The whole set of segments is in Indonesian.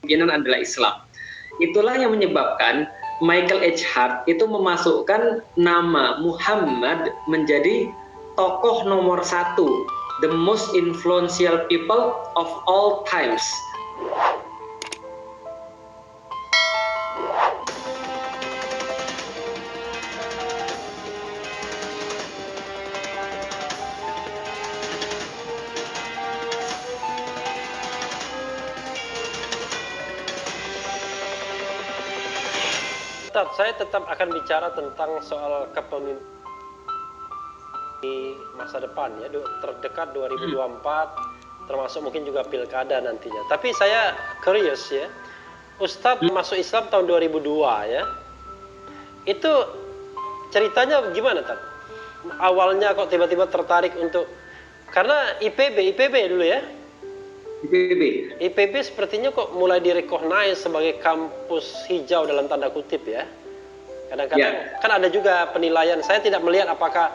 pimpinan adalah Islam. Itulah yang menyebabkan Michael H. Hart itu memasukkan nama Muhammad menjadi tokoh nomor satu, the most influential people of all times. Saya tetap akan bicara tentang soal kepemimpinan di masa depan ya, terdekat 2024, termasuk mungkin juga pilkada nantinya. Tapi saya curious ya, Ustadz masuk Islam tahun 2002 ya, itu ceritanya gimana Tad? Awalnya kok tiba-tiba tertarik untuk, karena IPB dulu ya? IPB sepertinya kok mulai direcognize sebagai kampus hijau dalam tanda kutip ya. Kadang-kadang kan ada juga penilaian, saya tidak melihat apakah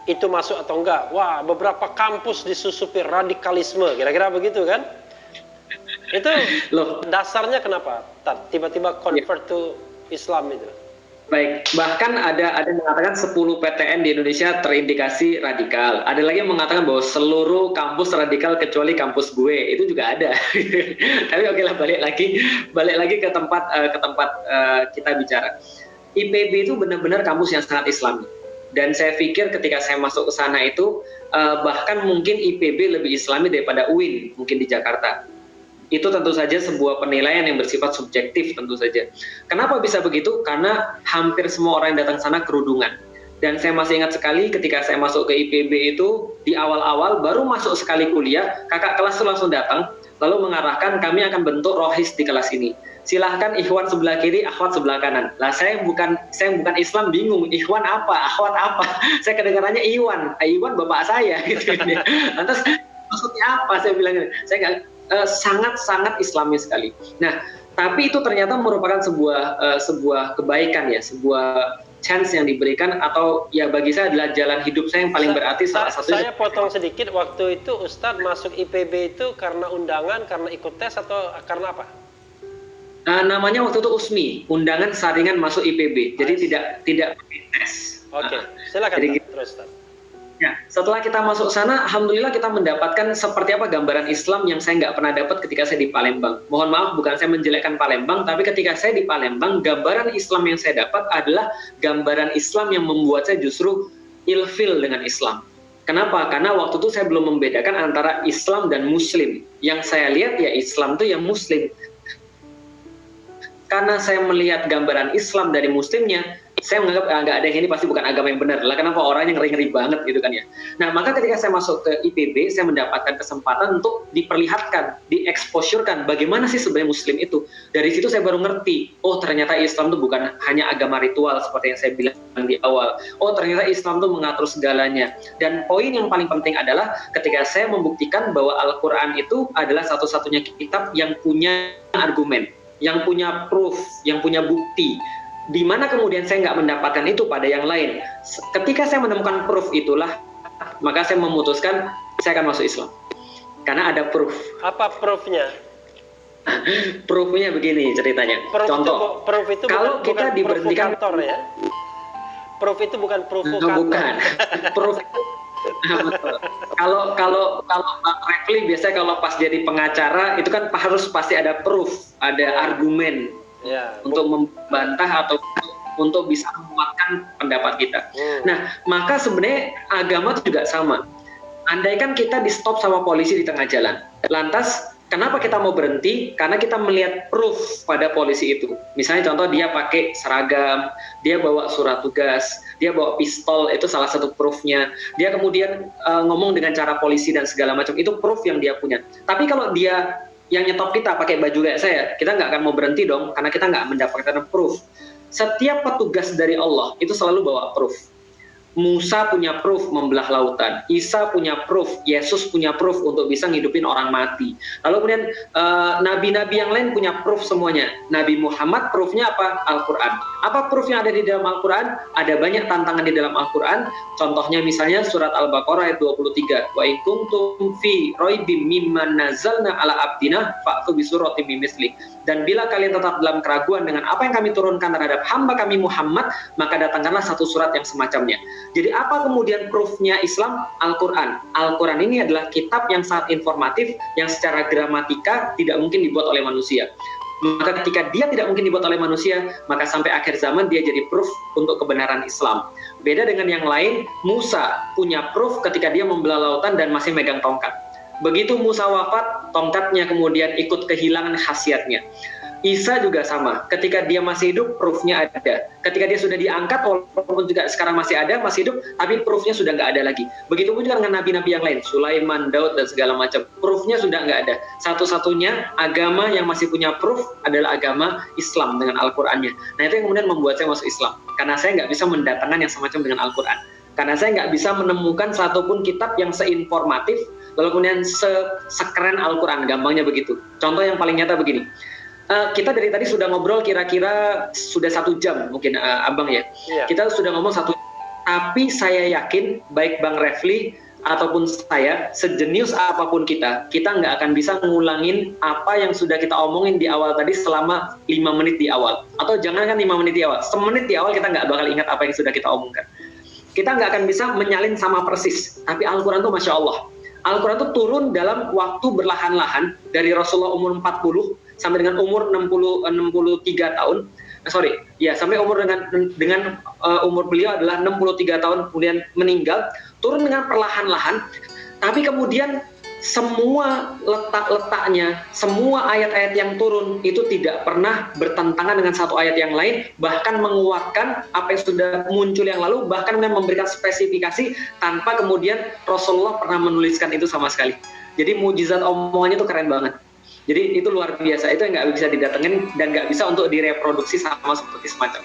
itu masuk atau enggak. Wah, beberapa kampus disusupi radikalisme, kira-kira begitu kan? Itu loh, dasarnya kenapa? Tiba-tiba convert to Islam itu. Baik, bahkan ada yang mengatakan 10 PTN di Indonesia terindikasi radikal. Ada lagi yang mengatakan bahwa seluruh kampus radikal kecuali kampus gue, itu juga ada. Tapi oke lah, balik lagi ke tempat kita bicara. IPB itu benar-benar kampus yang sangat Islami. Dan saya pikir ketika saya masuk ke sana itu bahkan mungkin IPB lebih Islami daripada UIN mungkin di Jakarta. Itu tentu saja sebuah penilaian yang bersifat subjektif tentu saja. Kenapa bisa begitu? Karena hampir semua orang yang datang sana kerudungan. Dan saya masih ingat sekali ketika saya masuk ke IPB itu di awal-awal baru masuk sekali kuliah, kakak kelas itu langsung datang lalu mengarahkan kami akan bentuk rohis di kelas ini. Silahkan ikhwan sebelah kiri, akhwat sebelah kanan. Lah saya bukan Islam, bingung ikhwan apa, akhwat apa. Saya kedengarannya Iwan bapak saya gitu. Lantas maksudnya apa? Saya bilang saya nggak sangat Islami sekali. Nah, tapi itu ternyata merupakan sebuah kebaikan ya, sebuah chance yang diberikan, atau ya bagi saya adalah jalan hidup saya yang paling berarti. Salah satu. Saya potong sedikit, waktu itu Ustadz masuk IPB itu karena undangan, karena ikut tes, atau karena apa? Namanya waktu itu USMI, undangan saringan masuk IPB. Jadi tidak tes. Oke, silakan terus Ustadz. Ya, setelah kita masuk sana, alhamdulillah kita mendapatkan seperti apa gambaran Islam yang saya nggak pernah dapat ketika saya di Palembang. Mohon maaf, bukan saya menjelekkan Palembang, tapi ketika saya di Palembang, gambaran Islam yang saya dapat adalah gambaran Islam yang membuat saya justru ilfil dengan Islam. Kenapa? Karena waktu itu saya belum membedakan antara Islam dan Muslim. Yang saya lihat ya Islam itu yang Muslim. Karena saya melihat gambaran Islam dari Muslimnya, saya menganggap nggak ada yang ini pasti bukan agama yang benar. Lah kenapa orangnya ngeri-ngeri banget gitu kan ya. Nah maka ketika saya masuk ke IPB, saya mendapatkan kesempatan untuk diperlihatkan, dieksposurkan bagaimana sih sebenarnya Muslim itu. Dari situ saya baru ngerti, oh ternyata Islam itu bukan hanya agama ritual seperti yang saya bilang di awal. Oh ternyata Islam itu mengatur segalanya. Dan poin yang paling penting adalah ketika saya membuktikan bahwa Al-Quran itu adalah satu-satunya kitab yang punya argumen, yang punya proof, yang punya bukti. Di mana kemudian saya nggak mendapatkan itu pada yang lain. Ketika saya menemukan proof itulah, maka saya memutuskan saya akan masuk Islam. Karena ada proof. Apa proofnya? Proofnya begini ceritanya. Contoh, proof itu kalau kita diberhentikan, ya? Proof itu bukan provokator. Bukan. Proof. Kalau Bang Refli biasanya kalau pas jadi pengacara itu kan harus pasti ada proof, ada argumen. Ya, untuk membantah atau untuk bisa menguatkan pendapat kita. Nah, maka sebenarnya agama itu juga sama. Andaikan kita di stop sama polisi di tengah jalan, lantas kenapa kita mau berhenti? Karena kita melihat proof pada polisi itu. Misalnya contoh dia pakai seragam, dia bawa surat tugas, dia bawa pistol, itu salah satu proofnya. Dia kemudian ngomong dengan cara polisi dan segala macam, itu proof yang dia punya. Tapi kalau dia yang nyetop kita pakai baju kayak saya, kita nggak akan mau berhenti dong, karena kita nggak mendapatkan proof. Setiap petugas dari Allah itu selalu bawa proof. Musa punya proof membelah lautan, Isa punya proof, Yesus punya proof untuk bisa ngidupin orang mati. Lalu kemudian nabi-nabi yang lain punya proof semuanya. Nabi Muhammad proofnya apa? Al-Quran. Apa proof yang ada di dalam Al-Quran? Ada banyak tantangan di dalam Al-Quran. Contohnya misalnya surat Al-Baqarah ayat 23. Wa in kuntum fi raibim mimman nazzalna ala abdina fa'tu bi suratin min misli. Dan bila kalian tetap dalam keraguan dengan apa yang kami turunkan terhadap hamba kami Muhammad, maka datangkanlah satu surat yang semacamnya. Jadi apa kemudian proofnya Islam? Al-Quran. Al-Quran ini adalah kitab yang sangat informatif, yang secara gramatika tidak mungkin dibuat oleh manusia. Maka ketika dia tidak mungkin dibuat oleh manusia, maka sampai akhir zaman dia jadi proof untuk kebenaran Islam. Beda dengan yang lain, Musa punya proof ketika dia membelah lautan dan masih megang tongkat. Begitu Musa wafat, tongkatnya kemudian ikut kehilangan khasiatnya. Isa juga sama, ketika dia masih hidup, proofnya ada. Ketika dia sudah diangkat, walaupun juga sekarang masih ada, masih hidup, tapi proofnya sudah nggak ada lagi. Begitu pun juga dengan nabi-nabi yang lain, Sulaiman, Daud, dan segala macam. Proofnya sudah nggak ada. Satu-satunya agama yang masih punya proof adalah agama Islam dengan Al-Qur'annya. Nah itu yang kemudian membuat saya masuk Islam. Karena saya nggak bisa mendatangkan yang semacam dengan Al-Qur'an. Karena saya nggak bisa menemukan satupun kitab yang seinformatif, lalu kemudian sekeren Al-Qur'an, gampangnya begitu. Contoh yang paling nyata begini. Kita dari tadi sudah ngobrol kira-kira sudah 1 jam mungkin Abang ya. Yeah. Kita sudah ngomong 1 jam, tapi saya yakin baik Bang Refli ataupun saya, sejenius apapun kita nggak akan bisa ngulangin apa yang sudah kita omongin di awal tadi selama 5 menit di awal. Atau jangankan 5 menit di awal, semenit di awal kita nggak bakal ingat apa yang sudah kita omongkan. Kita nggak akan bisa menyalin sama persis, tapi Al-Quran tuh Masya Allah. Al-Quran tuh turun dalam waktu berlahan-lahan dari Rasulullah umur 40 sampai dengan umur 63 tahun. Sampai umur dengan umur beliau adalah 63 tahun kemudian meninggal, turun dengan perlahan-lahan, tapi kemudian semua letak-letaknya, semua ayat-ayat yang turun itu tidak pernah bertentangan dengan satu ayat yang lain, bahkan menguatkan apa yang sudah muncul yang lalu, bahkan memberikan spesifikasi tanpa kemudian Rasulullah pernah menuliskan itu sama sekali. Jadi mujizat omongannya itu keren banget. Jadi itu luar biasa, itu yang nggak bisa didatengin dan nggak bisa untuk direproduksi sama seperti semacam.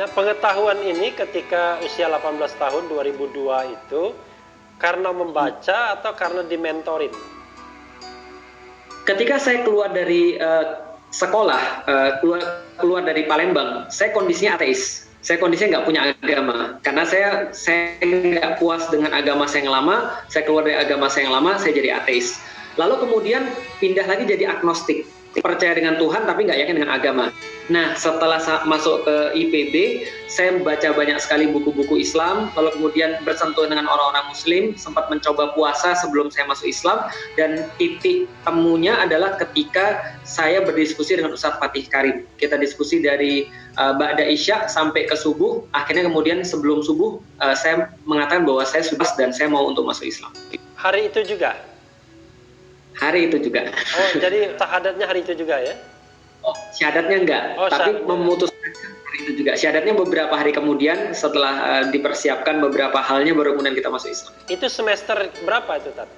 Nah pengetahuan ini ketika usia 18 tahun 2002 itu karena membaca atau karena dimentorin? Ketika saya keluar dari sekolah, keluar dari Palembang, saya kondisinya ateis. Saya kondisinya nggak punya agama, karena saya nggak puas dengan agama saya yang lama. Saya keluar dari agama saya yang lama, saya jadi ateis. Lalu kemudian pindah lagi jadi agnostik, percaya dengan Tuhan tapi nggak yakin dengan agama. Nah setelah masuk ke IPB, saya membaca banyak sekali buku-buku Islam, lalu kemudian bersentuh dengan orang-orang Muslim, sempat mencoba puasa sebelum saya masuk Islam, dan titik temunya adalah ketika saya berdiskusi dengan Ustadz Fatih Karim. Kita diskusi dari Ba'da Isya sampai ke subuh, akhirnya kemudian sebelum subuh saya mengatakan bahwa saya sudah dan saya mau untuk masuk Islam. Hari itu juga? Hari itu juga. Oh, jadi syahadatnya hari itu juga ya? Oh, syahadatnya enggak, tapi memutuskan hari itu juga. Syahadatnya beberapa hari kemudian setelah dipersiapkan beberapa halnya baru kemudian kita masuk Islam. Itu semester berapa itu, Tat?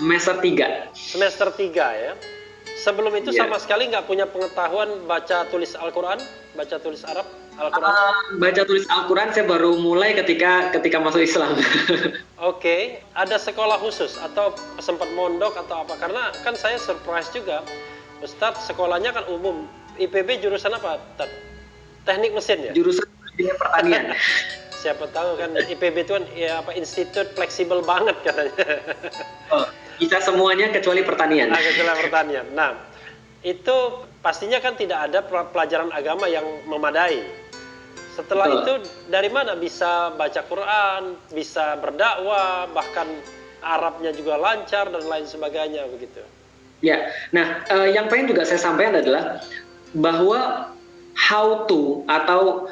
Semester 3. Semester 3 ya? Sebelum itu sama sekali nggak punya pengetahuan baca tulis Al-Quran, baca tulis Arab, Al-Quran? Baca tulis Al-Quran saya baru mulai ketika masuk Islam. Oke, ada sekolah khusus atau sempat mondok atau apa? Karena kan saya surprise juga, Ustadz sekolahnya kan umum. IPB jurusan apa, Tat? Teknik mesin ya? Jurusan pertanian. Siapa tahu kan IPB itu kan ya institut fleksibel banget katanya. Oh, bisa semuanya kecuali pertanian. Kecuali pertanian. Nah, itu pastinya kan tidak ada pelajaran agama yang memadai. Setelah itu dari mana bisa baca Quran, bisa berdakwah, bahkan Arabnya juga lancar dan lain sebagainya begitu. Ya, nah yang pengen juga saya sampaikan adalah bahwa how to atau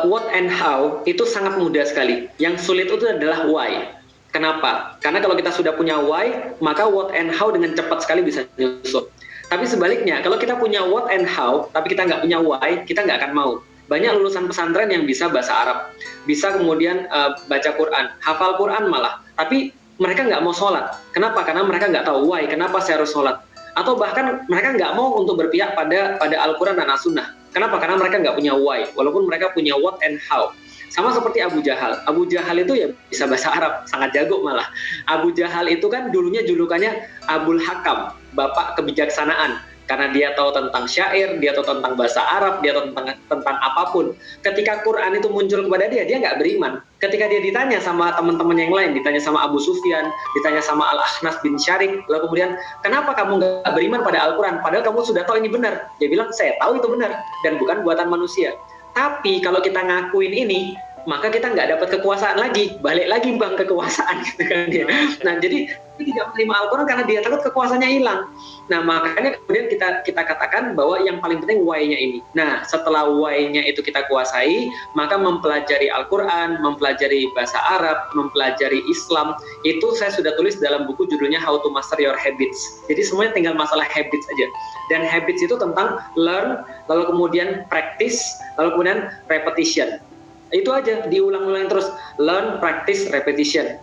what and how itu sangat mudah sekali. Yang sulit itu adalah why. Kenapa? Karena kalau kita sudah punya why, maka what and how dengan cepat sekali bisa nyusul. Tapi sebaliknya, kalau kita punya what and how, tapi kita nggak punya why, kita nggak akan mau. Banyak lulusan pesantren yang bisa bahasa Arab, bisa kemudian baca Quran, hafal Quran malah, tapi mereka nggak mau sholat. Kenapa? Karena mereka nggak tahu why, kenapa saya harus sholat. Atau bahkan mereka nggak mau untuk berpihak pada Al-Quran dan As-Sunnah. Kenapa? Karena mereka nggak punya why, walaupun mereka punya what and how. Sama seperti Abu Jahal. Abu Jahal itu ya bisa bahasa Arab, sangat jago malah. Abu Jahal itu kan dulunya julukannya Abul Hakam, bapak kebijaksanaan. Karena dia tahu tentang syair, dia tahu tentang bahasa Arab, dia tahu tentang apapun. Ketika Quran itu muncul kepada dia nggak beriman. Ketika dia ditanya sama teman-teman yang lain, ditanya sama Abu Sufyan, ditanya sama Al-Ahnas bin Syarik, lalu kemudian, kenapa kamu nggak beriman pada Al-Quran? Padahal kamu sudah tahu ini benar. Dia bilang, saya tahu itu benar, dan bukan buatan manusia. Tapi kalau kita ngakuin ini, maka kita nggak dapat kekuasaan lagi, balik lagi bang kekuasaan gitu kan dia. Nah jadi dia tidak menerima Al-Quran karena dia takut kekuasaannya hilang. Nah makanya kemudian kita katakan bahwa yang paling penting why-nya ini. Nah setelah why-nya itu kita kuasai, maka mempelajari Al-Quran, mempelajari bahasa Arab, mempelajari Islam, itu saya sudah tulis dalam buku judulnya How to Master Your Habits. Jadi semuanya tinggal masalah habits aja. Dan habits itu tentang learn, lalu kemudian practice, lalu kemudian repetition. Itu aja, diulang-ulang terus, learn, practice, repetition,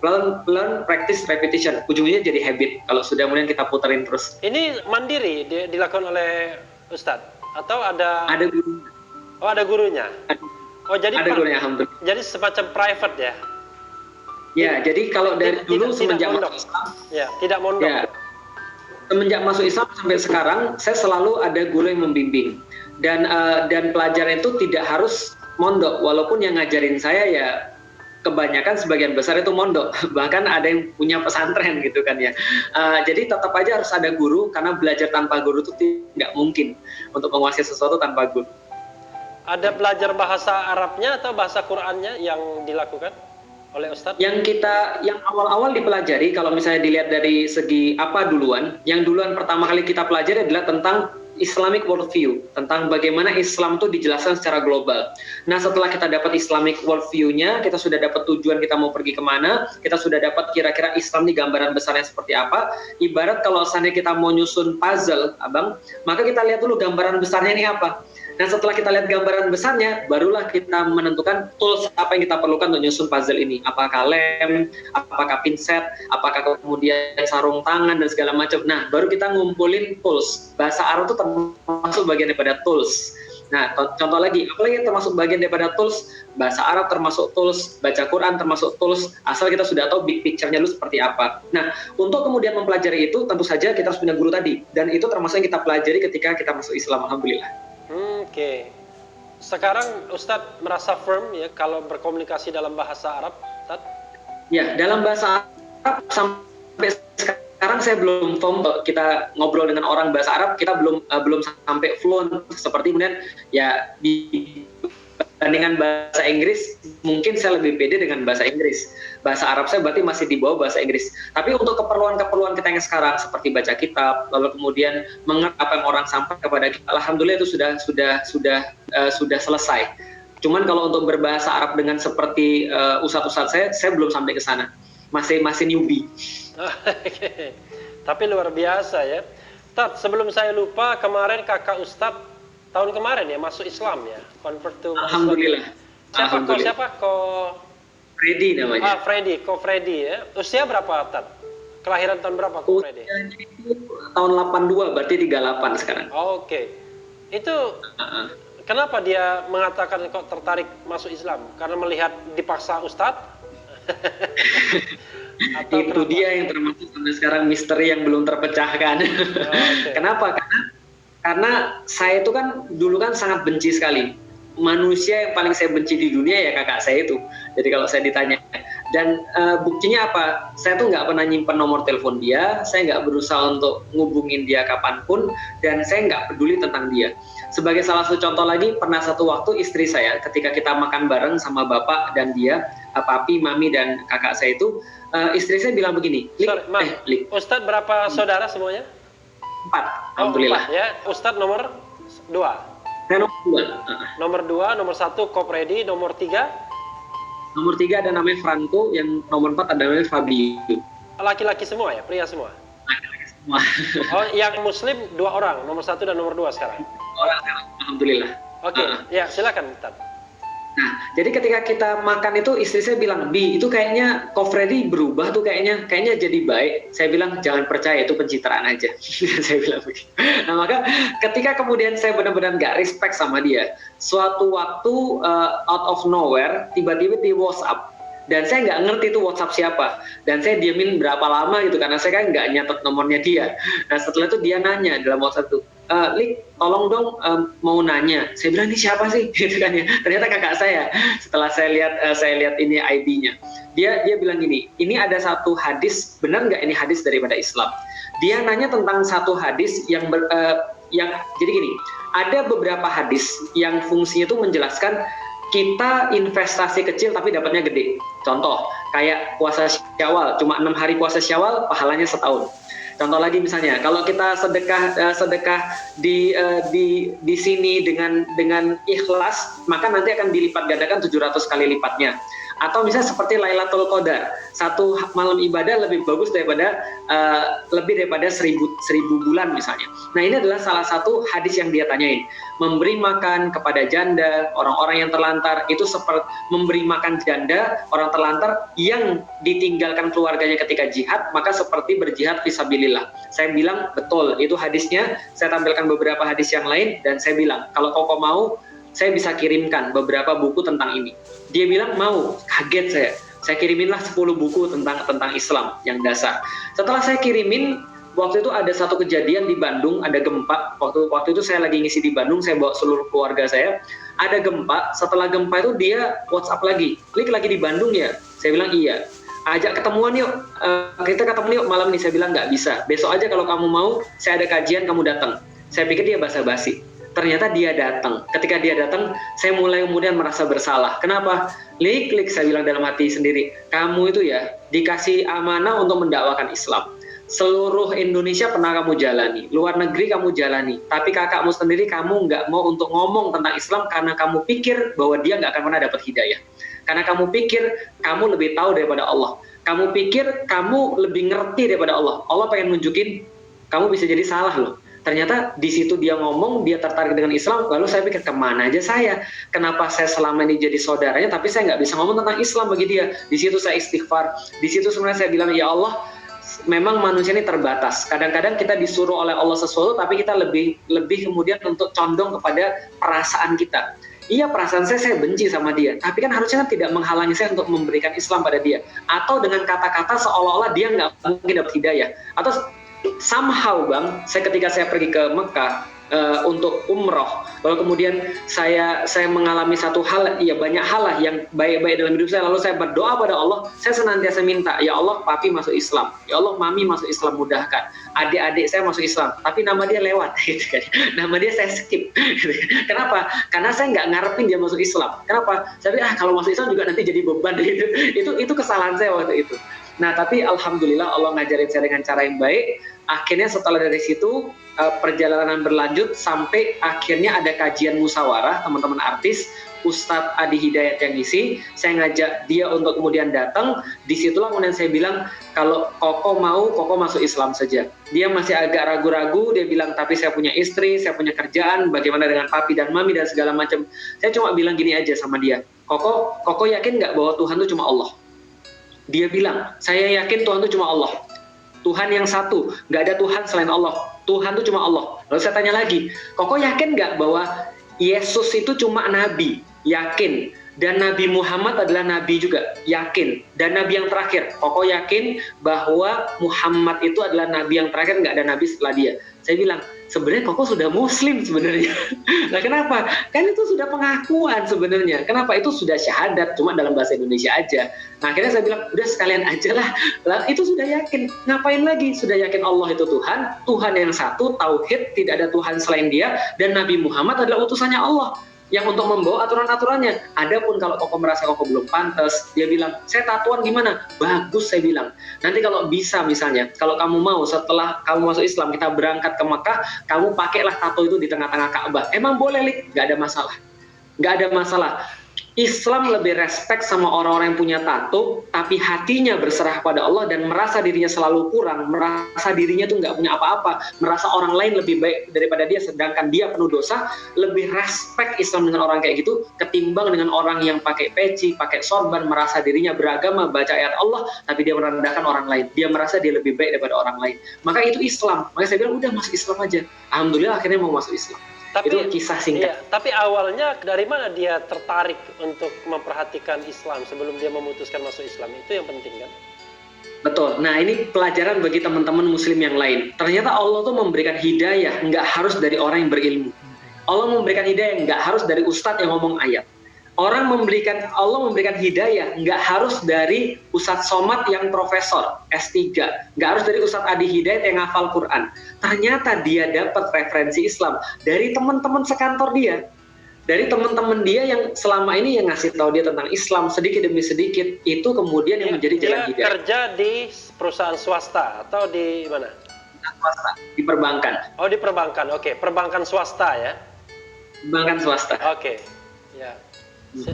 learn, practice, repetition, ujungnya jadi habit kalau sudah kemudian kita puterin terus. Ini mandiri dilakukan oleh Ustadz atau ada guru? Oh ada gurunya. Oh jadi ada gurunya, alhamdulillah. Jadi semacam private ya? Ya, jadi kalau dari dulu semenjak masuk Islam, ya tidak mondok. Ya, semenjak masuk Islam sampai sekarang, saya selalu ada guru yang membimbing dan pelajaran itu tidak harus mondok, walaupun yang ngajarin saya ya kebanyakan sebagian besar itu mondok, bahkan ada yang punya pesantren gitu kan ya. Jadi tetap aja harus ada guru karena belajar tanpa guru itu tidak mungkin untuk menguasai sesuatu tanpa guru. Ada belajar bahasa Arabnya atau bahasa Qurannya yang dilakukan oleh Ustadz? Yang awal-awal dipelajari, kalau misalnya dilihat dari segi apa duluan, yang duluan pertama kali kita pelajari adalah tentang Islamic worldview, tentang bagaimana Islam itu dijelaskan secara global. Nah setelah kita dapat Islamic worldview-nya, kita sudah dapat tujuan kita mau pergi kemana, kita sudah dapat kira-kira Islam di gambaran besarnya seperti apa. Ibarat kalau seandainya kita mau nyusun puzzle, abang, maka kita lihat dulu gambaran besarnya ini apa. Nah setelah kita lihat gambaran besarnya, barulah kita menentukan tools apa yang kita perlukan untuk nyusun puzzle ini. Apakah lem, apakah pinset, apakah kemudian sarung tangan dan segala macam. Nah baru kita ngumpulin tools. Bahasa Arab itu termasuk bagian daripada tools. Nah contoh lagi, apalagi yang termasuk bagian daripada tools, bahasa Arab termasuk tools, baca Quran termasuk tools, asal kita sudah tahu big picture-nya dulu seperti apa. Nah untuk kemudian mempelajari itu, tentu saja kita harus punya guru tadi. Dan itu termasuk yang kita pelajari ketika kita masuk Islam, alhamdulillah. Oke. Sekarang Ustadz merasa firm ya kalau berkomunikasi dalam bahasa Arab, Ustadz? Ya, dalam bahasa Arab sampai sekarang saya belum firm. Kita ngobrol dengan orang bahasa Arab, kita belum sampai fluent seperti kemudian ya dibandingkan bahasa Inggris, mungkin saya lebih pede dengan bahasa Inggris. Bahasa Arab saya berarti masih di bawah bahasa Inggris. Tapi untuk keperluan-keperluan kita yang sekarang seperti baca kitab, lalu kemudian mengerti apa yang orang sampaikan kepada kita, alhamdulillah itu sudah selesai. Cuman kalau untuk berbahasa Arab dengan seperti ustadz-ustadz saya belum sampai ke sana. Masih newbie. Oke. Tapi luar biasa ya. Tad, sebelum saya lupa, kemarin kakak Ustadz tahun kemarin ya masuk Islam ya, convert to alhamdulillah. Islam. Siapa? Freddy namanya. Ko Freddy ya. Usia berapa, Tad? Kelahiran tahun berapa Ko Freddy? Itu tahun 82, berarti 38 sekarang. Oke. Itu kenapa dia mengatakan kok tertarik masuk Islam? Karena melihat dipaksa Ustadz? Itu kenapa? Dia yang termasuk sampai sekarang misteri yang belum terpecahkan. Okay. Kenapa? Karena saya itu kan dulu kan sangat benci sekali. Manusia yang paling saya benci di dunia ya kakak saya itu. Jadi kalau saya ditanya, dan buktinya apa? Saya tuh nggak pernah nyimpen nomor telepon dia, saya nggak berusaha untuk ngubungin dia kapanpun, dan saya nggak peduli tentang dia. Sebagai salah satu contoh lagi, pernah satu waktu istri saya ketika kita makan bareng sama bapak dan dia, papi, mami dan kakak saya itu, istri saya bilang begini. Ustadz berapa saudara semuanya? 4, alhamdulillah. 4 ya. Ustadz nomor 2. Saya nomor 2. Nomor 1 Ko Freddy, nomor 3? Nomor 3 ada namanya Franco, yang nomor 4 ada namanya Fabio. Laki-laki semua ya, pria semua? Laki-laki semua. Oh, yang muslim 2 orang, nomor 1 dan nomor 2 sekarang? Orang sekarang, alhamdulillah. Oke, ya silakan Tad. Nah, jadi ketika kita makan itu istri saya bilang, Bi, itu kayaknya Ko Freddy berubah tuh kayaknya jadi baik. Saya bilang, jangan percaya, itu pencitraan aja. Saya bilang begitu. Nah, maka ketika kemudian saya benar-benar nggak respect sama dia, suatu waktu out of nowhere, tiba-tiba di WhatsApp, dan saya nggak ngerti itu WhatsApp siapa, dan saya diamin berapa lama gitu karena saya kan nggak nyatet nomornya dia. Nah, setelah itu dia nanya dalam WhatsApp tuh, Lik, tolong dong mau nanya. Saya bilang, ini siapa sih? Gitu kan ya. Ternyata kakak saya. Setelah saya lihat ini ID-nya, dia bilang gini, ini ada satu hadis, benar nggak ini hadis daripada Islam? Dia nanya tentang satu hadis yang jadi gini, ada beberapa hadis yang fungsinya itu menjelaskan kita investasi kecil tapi dapatnya gede. Contoh, kayak puasa Syawal, cuma 6 hari puasa Syawal, pahalanya setahun. Contoh lagi misalnya, kalau kita sedekah di sini dengan ikhlas, maka nanti akan dilipat gandakan 700 kali lipatnya. Atau misalnya seperti Lailatul Qadar, satu malam ibadah lebih bagus daripada 1000 bulan misalnya. Nah, ini adalah salah satu hadis yang dia tanyain. Memberi makan kepada janda, orang-orang yang terlantar, itu seperti memberi makan janda, orang terlantar yang ditinggalkan keluarganya ketika jihad, maka seperti berjihad fisabilillah. Saya bilang, betul, itu hadisnya. Saya tampilkan beberapa hadis yang lain, dan saya bilang, kalau Koko mau, saya bisa kirimkan beberapa buku tentang ini. Dia bilang mau, kaget saya kiriminlah 10 buku tentang Islam yang dasar. Setelah saya kirimin, waktu itu ada satu kejadian di Bandung, ada gempa. Waktu itu saya lagi ngisi di Bandung, saya bawa seluruh keluarga saya. Ada gempa, setelah gempa itu dia WhatsApp lagi, Lik lagi di Bandung ya? Saya bilang iya. Ajak ketemuan yuk, kita ketemu yuk malam ini. Saya bilang nggak bisa, besok aja kalau kamu mau, saya ada kajian, kamu datang. Saya pikir dia basa-basi. Ternyata dia datang. Ketika dia datang, saya mulai kemudian merasa bersalah. Kenapa? Lik, saya bilang dalam hati sendiri, kamu itu ya dikasih amanah untuk mendakwakan Islam. Seluruh Indonesia pernah kamu jalani, luar negeri kamu jalani, tapi kakakmu sendiri kamu nggak mau untuk ngomong tentang Islam karena kamu pikir bahwa dia nggak akan pernah dapat hidayah. Karena kamu pikir kamu lebih tahu daripada Allah. Kamu pikir kamu lebih ngerti daripada Allah. Allah pengen nunjukin kamu bisa jadi salah loh. Ternyata di situ dia ngomong, dia tertarik dengan Islam, lalu saya pikir kemana aja saya? Kenapa saya selama ini jadi saudaranya, tapi saya nggak bisa ngomong tentang Islam bagi dia? Di situ saya istighfar, di situ sebenarnya saya bilang, ya Allah, memang manusia ini terbatas. Kadang-kadang kita disuruh oleh Allah sesuatu, tapi kita lebih kemudian untuk condong kepada perasaan kita. Iya, perasaan saya benci sama dia, tapi kan harusnya kan tidak menghalangi saya untuk memberikan Islam pada dia. Atau dengan kata-kata seolah-olah dia nggak mungkin dapat hidayah. Atau somehow Bang, ketika saya pergi ke Mekah untuk umroh, lalu kemudian saya mengalami satu hal, ya banyak hal lah yang baik-baik dalam hidup saya, lalu saya berdoa pada Allah, saya senantiasa minta, ya Allah papi masuk Islam, ya Allah mami masuk Islam, mudahkan, adik-adik saya masuk Islam, tapi nama dia lewat, gitu kan, nama dia saya skip, kenapa? Karena saya nggak ngarepin dia masuk Islam, kenapa? Saya pikir kalau masuk Islam juga nanti jadi beban, itu kesalahan saya waktu itu. Nah, tapi alhamdulillah Allah ngajarin saya dengan cara yang baik. Akhirnya setelah dari situ perjalanan berlanjut sampai akhirnya ada kajian musyawarah teman-teman artis, Ustadz Adi Hidayat yang ngisi. Saya ngajak dia untuk kemudian datang. Disitulah kemudian saya bilang, kalau Koko mau, Koko masuk Islam saja. Dia masih agak ragu-ragu. Dia bilang, tapi saya punya istri, saya punya kerjaan. Bagaimana dengan papi dan mami dan segala macam. Saya cuma bilang gini aja sama dia, Koko yakin nggak bahwa Tuhan itu cuma Allah? Dia bilang, saya yakin Tuhan itu cuma Allah. Tuhan yang satu, nggak ada Tuhan selain Allah. Tuhan itu cuma Allah. Lalu saya tanya lagi, Koko yakin nggak bahwa Yesus itu cuma nabi? Yakin. Dan Nabi Muhammad adalah nabi juga? Yakin. Dan nabi yang terakhir, Koko yakin bahwa Muhammad itu adalah nabi yang terakhir, nggak ada nabi setelah dia? Saya bilang, sebenarnya Koko sudah muslim sebenarnya. Nah, kenapa? Kan itu sudah pengakuan sebenarnya. Kenapa? Itu sudah syahadat, cuma dalam bahasa Indonesia aja. Nah, akhirnya saya bilang, udah sekalian aja lah. Itu sudah yakin. Ngapain lagi? Sudah yakin Allah itu Tuhan, Tuhan yang satu, tauhid, tidak ada Tuhan selain dia, dan Nabi Muhammad adalah utusannya Allah yang untuk membawa aturan-aturannya. Adapun kalau Koko merasa Koko belum pantas, dia bilang, saya tatuan gimana? Bagus, saya bilang. Nanti kalau bisa misalnya, kalau kamu mau setelah kamu masuk Islam, kita berangkat ke Mekah, kamu pakailah tato itu di tengah-tengah Ka'bah. Emang boleh, Lik? Nggak ada masalah. Nggak ada masalah. Islam lebih respect sama orang-orang yang punya tato, tapi hatinya berserah pada Allah dan merasa dirinya selalu kurang, merasa dirinya tuh nggak punya apa-apa, merasa orang lain lebih baik daripada dia, sedangkan dia penuh dosa. Lebih respect Islam dengan orang kayak gitu, ketimbang dengan orang yang pakai peci, pakai sorban, merasa dirinya beragama, baca ayat Allah, tapi dia merendahkan orang lain. Dia merasa dia lebih baik daripada orang lain. Maka itu Islam. Maka saya bilang, udah masuk Islam aja. Alhamdulillah akhirnya mau masuk Islam. Itu kisah singkat. Iya, tapi awalnya dari mana dia tertarik untuk memperhatikan Islam sebelum dia memutuskan masuk Islam? Itu yang penting kan? Betul. Nah, ini pelajaran bagi teman-teman muslim yang lain. Ternyata Allah tuh memberikan hidayah, nggak harus dari orang yang berilmu. Allah memberikan hidayah, nggak harus dari ustadz yang ngomong ayat. Allah memberikan hidayah, nggak harus dari Ustadz Somad yang profesor S3, nggak harus dari Ustadz Adi Hidayat yang hafal Quran. Ternyata dia dapat referensi Islam dari teman-teman sekantor dia, dari teman-teman dia yang selama ini yang ngasih tahu dia tentang Islam sedikit demi sedikit. Itu kemudian yang menjadi jalan hidayah. Dia kerja di perusahaan swasta atau di mana? Swasta, di perbankan. Oh, di perbankan. Oke, perbankan swasta ya. Perbankan swasta. Oke. Ya.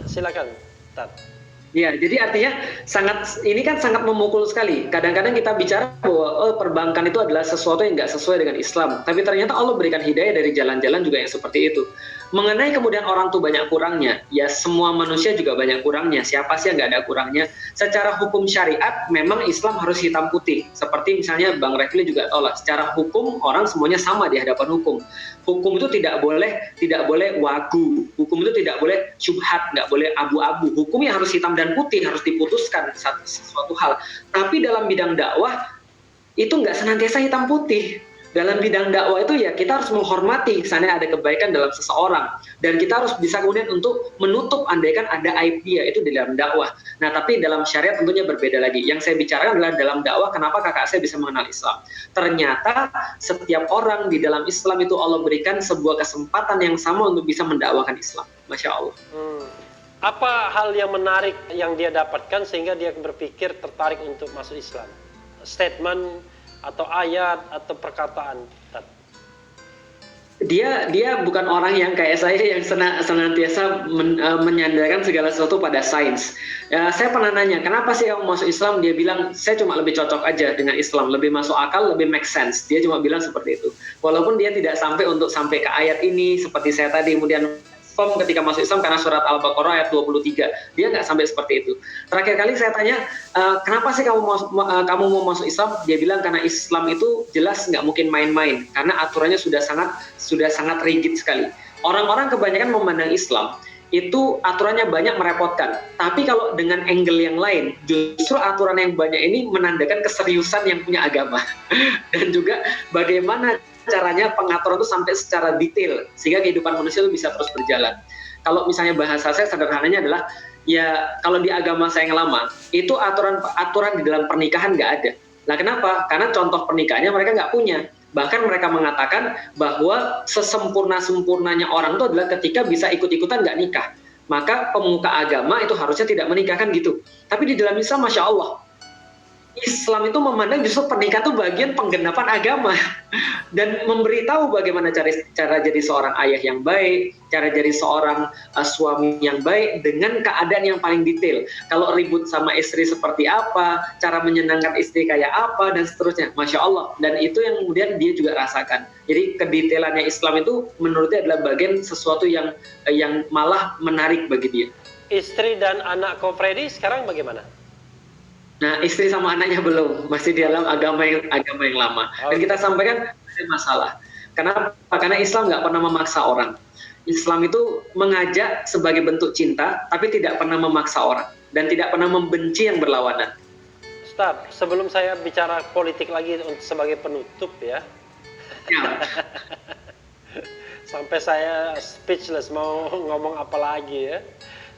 Silakan, Tat. Ya, jadi artinya ini kan sangat memukul sekali. Kadang-kadang kita bicara bahwa perbankan itu adalah sesuatu yang nggak sesuai dengan Islam. Tapi ternyata Allah berikan hidayah dari jalan-jalan juga yang seperti itu. Mengenai kemudian orang tuh banyak kurangnya, ya semua manusia juga banyak kurangnya. Siapa sih yang nggak ada kurangnya? Secara hukum syariat, memang Islam harus hitam putih. Seperti misalnya Bang Refli juga tahu lah, secara hukum orang semuanya sama di hadapan hukum. Hukum itu tidak boleh wagu. Hukum itu tidak boleh syubhat, nggak boleh abu-abu. Hukumnya harus hitam dan putih, harus diputuskan sesuatu hal. Tapi dalam bidang dakwah itu nggak senantiasa hitam putih. Dalam bidang dakwah itu ya kita harus menghormati misalnya ada kebaikan dalam seseorang, dan kita harus bisa kemudian untuk menutup andaikan ada aib dia, itu di dalam dakwah. Nah, tapi dalam syariat tentunya berbeda lagi. Yang saya bicarakan adalah dalam dakwah, kenapa kakak saya bisa mengenal Islam. Ternyata setiap orang di dalam Islam itu Allah berikan sebuah kesempatan yang sama untuk bisa mendakwakan Islam. Masya Allah. Apa hal yang menarik yang dia dapatkan sehingga dia berpikir tertarik untuk masuk Islam? Statement atau ayat atau perkataan? Dia bukan orang yang kayak saya yang senantiasa menyandarkan segala sesuatu pada sains. Saya pernah nanya, kenapa sih kamu masuk Islam? Dia bilang, saya cuma lebih cocok aja dengan Islam, lebih masuk akal, lebih make sense. Dia cuma bilang seperti itu. Walaupun dia tidak sampai ke ayat ini seperti saya tadi, kemudian ketika masuk Islam karena surat Al-Baqarah ayat 23. Dia nggak sampai seperti itu. Terakhir kali saya tanya, kenapa sih kamu mau masuk Islam? Dia bilang karena Islam itu jelas nggak mungkin main-main, karena aturannya sudah sangat rigid sekali. Orang-orang kebanyakan memandang Islam itu aturannya banyak merepotkan. Tapi kalau dengan angle yang lain, justru aturan yang banyak ini menandakan keseriusan yang punya agama. Dan juga bagaimana caranya pengaturan itu sampai secara detail sehingga kehidupan manusia itu bisa terus berjalan. Kalau misalnya bahasa saya sederhananya adalah, ya kalau di agama saya yang lama itu aturan di dalam pernikahan nggak ada. Nah, kenapa? Karena contoh pernikahannya mereka nggak punya. Bahkan mereka mengatakan bahwa sesempurna-sempurnanya orang itu adalah ketika bisa ikut-ikutan nggak nikah. Maka pemuka agama itu harusnya tidak menikahkan gitu. Tapi di dalam Islam, Masya Allah, Islam itu memandang justru pernikahan itu bagian penggenapan agama dan memberitahu bagaimana cara jadi seorang ayah yang baik, cara jadi seorang suami yang baik dengan keadaan yang paling detail. Kalau ribut sama istri seperti apa, cara menyenangkan istri kayak apa, dan seterusnya. Masya Allah. Dan itu yang kemudian dia juga rasakan. Jadi kedetailannya Islam itu menurutnya adalah bagian sesuatu yang malah menarik bagi dia. Istri dan anak Ko Freddy sekarang bagaimana? Nah, istri sama anaknya belum, masih di dalam agama yang lama. Dan kita sampaikan ada masalah. Kenapa? Karena Islam nggak pernah memaksa orang. Islam itu mengajak sebagai bentuk cinta, tapi tidak pernah memaksa orang dan tidak pernah membenci yang berlawanan. Ustaz, sebelum saya bicara politik lagi sebagai penutup ya. Sampai saya speechless mau ngomong apa lagi ya.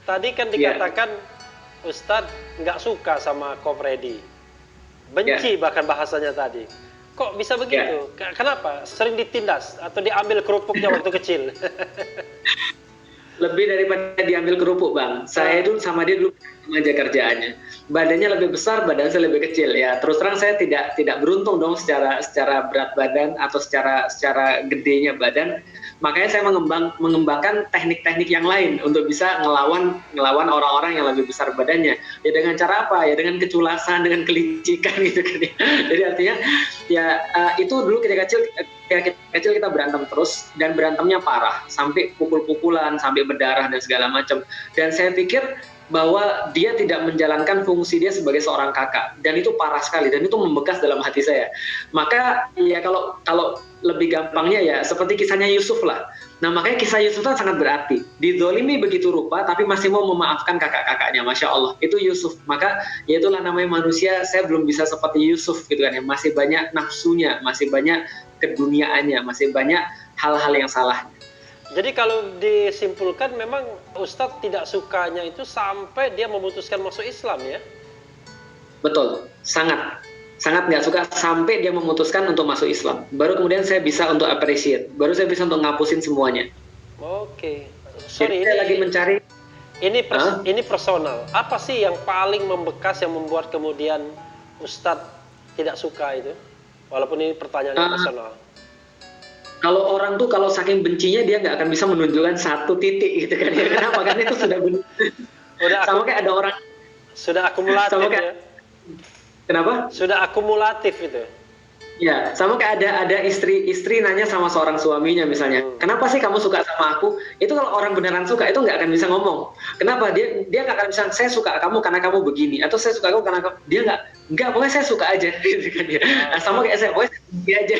Tadi kan dikatakan Ustadz nggak suka sama Ko Freddy, benci bahkan bahasanya tadi. Kok bisa begitu? Kenapa? Sering ditindas atau diambil kerupuknya waktu kecil? Lebih daripada diambil kerupuk, Bang. Saya itu sama dia dulu aja kerjaannya. Badannya lebih besar, badan saya lebih kecil ya. Terus terang saya tidak beruntung dong secara berat badan atau secara gedenya badan. Makanya saya mengembangkan teknik-teknik yang lain untuk bisa ngelawan orang-orang yang lebih besar badannya. Ya dengan cara apa? Ya dengan keculasan, dengan kelicikan gitu kan ya. Jadi artinya ya itu dulu ketika kecil kita berantem terus dan berantemnya parah sampai pukul-pukulan, sampai berdarah dan segala macam. Dan saya pikir bahwa dia tidak menjalankan fungsi dia sebagai seorang kakak dan itu parah sekali dan itu membekas dalam hati saya. Maka ya kalau lebih gampangnya ya seperti kisahnya Yusuf lah. Nah makanya kisah Yusuf itu sangat berarti. Dizolimi begitu rupa tapi masih mau memaafkan kakak-kakaknya, Masya Allah. Itu Yusuf. Maka ya itulah namanya manusia. Saya belum bisa seperti Yusuf gitu kan ya. Masih banyak nafsunya, masih banyak keduniaannya, masih banyak hal-hal yang salah. Jadi kalau disimpulkan memang Ustadz tidak sukanya itu sampai dia memutuskan masuk Islam ya? Betul, sangat nggak suka sampai dia memutuskan untuk masuk Islam. Baru kemudian saya bisa untuk appreciate, baru saya bisa untuk ngapusin semuanya. Oke, sorry. Jadi saya lagi mencari. Ini personal. Apa sih yang paling membekas yang membuat kemudian Ustadz tidak suka itu? Walaupun ini pertanyaannya personal. Kalau orang tuh kalau saking bencinya dia nggak akan bisa menunjukkan satu titik gitu kan ya. Kenapa? Karena itu sudah benar. Sama kayak ada orang. Sudah akumulatif ya. Kenapa? Sudah akumulatif itu. Ya, sama kayak ada istri nanya sama seorang suaminya misalnya, kenapa sih kamu suka sama aku? Itu kalau orang beneran suka itu nggak akan bisa ngomong. Kenapa? Dia nggak akan bisa, saya suka kamu karena kamu begini, atau saya suka kamu karena kamu, dia nggak, pokoknya saya suka aja. Gitu kan ya. Nah, sama kayak saya, pokoknya saya suka aja.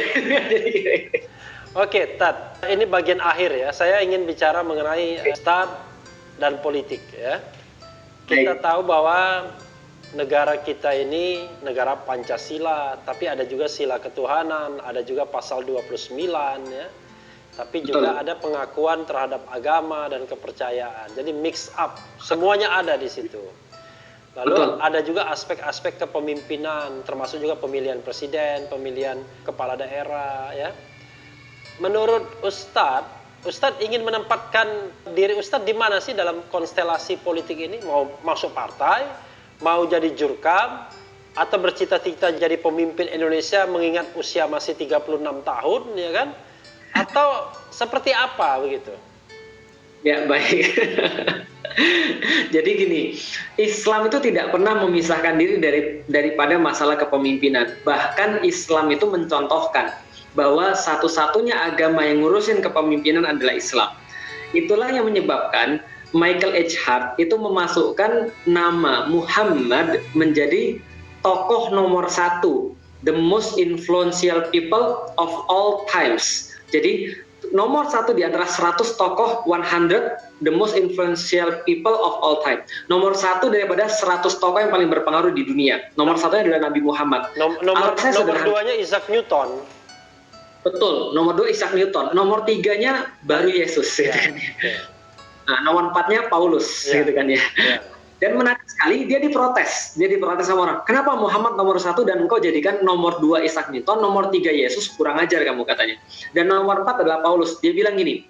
Oke, Tat, ini bagian akhir ya. Saya ingin bicara mengenai Ustadz dan politik ya. Kita tahu bahwa negara kita ini negara Pancasila, tapi ada juga sila ketuhanan, ada juga pasal 29 ya. Tapi juga ada pengakuan terhadap agama dan kepercayaan. Jadi mix up, semuanya ada di situ. Lalu ada juga aspek-aspek kepemimpinan, termasuk juga pemilihan presiden, pemilihan kepala daerah ya. Menurut Ustadz ingin menempatkan diri Ustadz di mana sih dalam konstelasi politik ini? Mau masuk partai, mau jadi jurkam, atau bercita-cita jadi pemimpin Indonesia mengingat usia masih 36 tahun, ya kan? Atau seperti apa begitu? Ya, baik. Jadi gini, Islam itu tidak pernah memisahkan diri daripada masalah kepemimpinan. Bahkan Islam itu mencontohkan bahwa satu-satunya agama yang ngurusin kepemimpinan adalah Islam. Itulah yang menyebabkan Michael H. Hart itu memasukkan nama Muhammad menjadi tokoh nomor 1, the most influential people of all times. Jadi nomor 1 di antara 100 tokoh 100 the most influential people of all time. Nomor 1 daripada 100 tokoh yang paling berpengaruh di dunia. Nomor 1-nya adalah Nabi Muhammad. Nomor 2-nya Isaac Newton. Betul, nomor 2 Isaac Newton, nomor 3-nya baru Yesus, gitu kan ya. Nah, nomor 4-nya Paulus, gitu kan ya. Dan menarik sekali, dia diprotes sama orang. Kenapa Muhammad nomor 1 dan engkau jadikan nomor 2 Isaac Newton, nomor 3 Yesus, kurang ajar kamu katanya. Dan nomor 4 adalah Paulus. Dia bilang gini,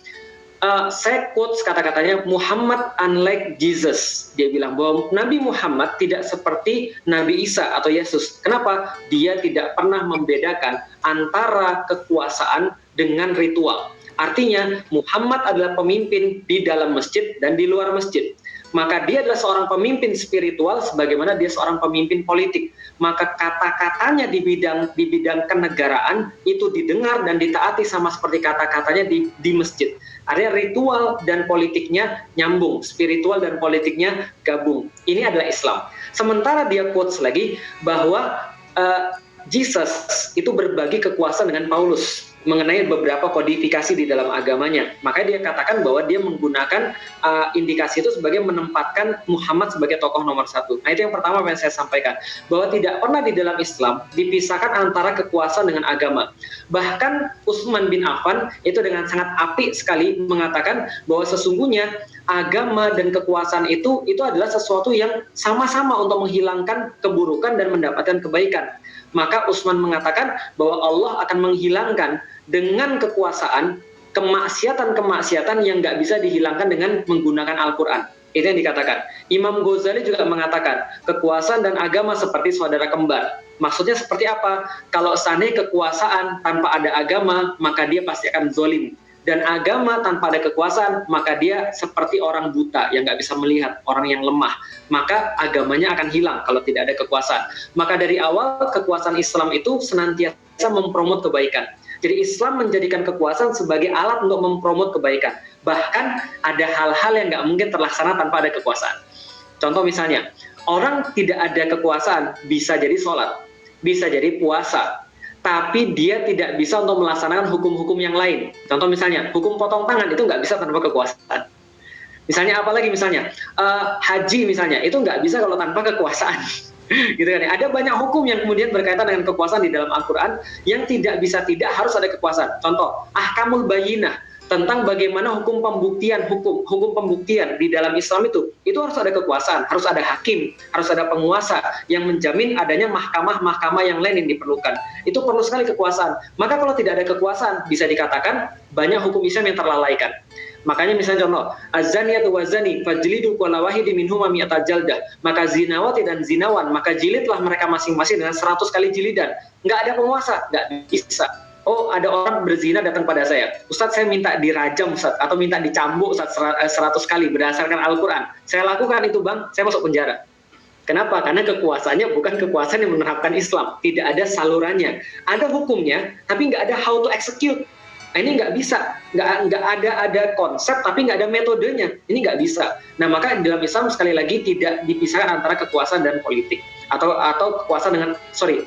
saya quotes kata-katanya, Muhammad unlike Jesus. Dia bilang bahwa Nabi Muhammad tidak seperti Nabi Isa atau Yesus. Kenapa? Dia tidak pernah membedakan antara kekuasaan dengan ritual. Artinya Muhammad adalah pemimpin di dalam masjid dan di luar masjid. Maka dia adalah seorang pemimpin spiritual sebagaimana dia seorang pemimpin politik. Maka kata-katanya di bidang kenegaraan itu didengar dan ditaati sama seperti kata-katanya di masjid. Artinya ritual dan politiknya nyambung, spiritual dan politiknya gabung. Ini adalah Islam. Sementara dia quotes lagi bahwa Jesus itu berbagi kekuasaan dengan Paulus mengenai beberapa kodifikasi di dalam agamanya. Makanya dia katakan bahwa dia menggunakan indikasi itu sebagai menempatkan Muhammad sebagai tokoh nomor 1. Nah itu yang pertama yang saya sampaikan. Bahwa tidak pernah di dalam Islam dipisahkan antara kekuasaan dengan agama. Bahkan Utsman bin Affan itu dengan sangat apik sekali mengatakan bahwa sesungguhnya agama dan kekuasaan itu adalah sesuatu yang sama-sama untuk menghilangkan keburukan dan mendapatkan kebaikan. Maka Utsman mengatakan bahwa Allah akan menghilangkan dengan kekuasaan kemaksiatan yang nggak bisa dihilangkan dengan menggunakan Al-Quran. Itu yang dikatakan. Imam Ghazali juga mengatakan, kekuasaan dan agama seperti saudara kembar. Maksudnya seperti apa? Kalau seandainya kekuasaan tanpa ada agama, maka dia pasti akan zolim. Dan agama tanpa ada kekuasaan, maka dia seperti orang buta yang nggak bisa melihat, orang yang lemah. Maka agamanya akan hilang kalau tidak ada kekuasaan. Maka dari awal kekuasaan Islam itu senantiasa mempromot kebaikan. Jadi Islam menjadikan kekuasaan sebagai alat untuk mempromot kebaikan. Bahkan ada hal-hal yang nggak mungkin terlaksana tanpa ada kekuasaan. Contoh misalnya, orang tidak ada kekuasaan bisa jadi sholat, bisa jadi puasa, tapi dia tidak bisa untuk melaksanakan hukum-hukum yang lain. Contoh misalnya, hukum potong tangan itu nggak bisa tanpa kekuasaan. Misalnya apalagi misalnya, haji misalnya, itu nggak bisa kalau tanpa kekuasaan. Gitu kan ya. Ada banyak hukum yang kemudian berkaitan dengan kekuasaan di dalam Al-Quran yang tidak harus ada kekuasaan. Contoh, ahkamul bayyinah, tentang bagaimana hukum pembuktian di dalam Islam itu harus ada kekuasaan, harus ada hakim, harus ada penguasa yang menjamin adanya mahkamah-mahkamah yang lain yang diperlukan. Itu perlu sekali kekuasaan. Maka kalau tidak ada kekuasaan, bisa dikatakan banyak hukum Islam yang terlalaikan. Makanya misalnya contoh, az-zaniyatu waz-zani fajlidu kulla wahidin minhuma mi'ata jaldah. Maka zinawati dan zinawan, maka jilidlah mereka masing-masing dengan 100 kali jilidan. Nggak ada penguasa, nggak bisa. Oh, ada orang berzina datang pada saya, Ustadz saya minta dirajam Ustadz, atau minta dicambuk Ustadz 100 kali berdasarkan Al-Quran. Saya lakukan itu bang, saya masuk penjara. Kenapa? Karena kekuasaannya bukan kekuasaan yang menerapkan Islam. Tidak ada salurannya. Ada hukumnya, tapi nggak ada how to execute. Nah, ini nggak bisa, nggak ada konsep, tapi nggak ada metodenya. Ini nggak bisa. Nah, maka dalam Islam sekali lagi tidak dipisahkan antara kekuasaan dan politik, atau kekuasaan dengan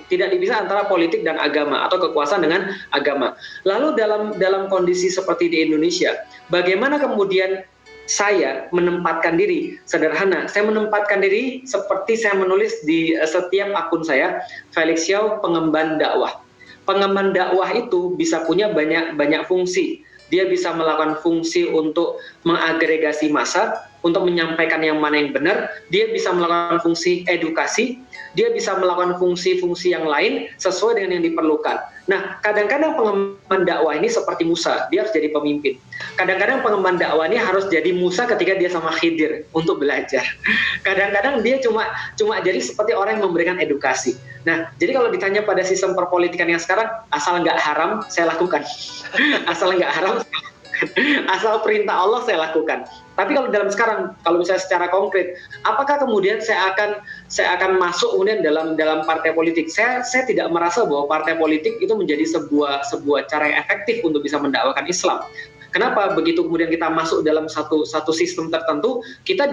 tidak dipisah antara politik dan agama, atau kekuasaan dengan agama. Lalu dalam kondisi seperti di Indonesia, bagaimana kemudian saya menempatkan diri? Sederhana, saya menempatkan diri seperti saya menulis di setiap akun saya, Felix Xiao, pengemban dakwah. Pengemban dakwah itu bisa punya banyak fungsi. Dia bisa melakukan fungsi untuk mengagregasi massa, untuk menyampaikan yang mana yang benar. Dia bisa melakukan fungsi edukasi. Dia bisa melakukan fungsi-fungsi yang lain sesuai dengan yang diperlukan. Nah, kadang-kadang pengemban dakwah ini seperti Musa, dia harus jadi pemimpin. Kadang-kadang pengemban dakwah ini harus jadi Musa ketika dia sama Khidir untuk belajar. Kadang-kadang dia cuma jadi seperti orang yang memberikan edukasi. Nah, jadi kalau ditanya pada sistem perpolitikan yang sekarang, asal nggak haram, saya lakukan. Asal nggak haram, asal perintah Allah saya lakukan. Tapi kalau dalam sekarang, kalau misalnya secara konkret, apakah kemudian saya akan masuk kemudian dalam partai politik? Saya tidak merasa bahwa partai politik itu menjadi sebuah cara yang efektif untuk bisa mendakwakan Islam. Kenapa? Begitu kemudian kita masuk dalam satu sistem tertentu, kita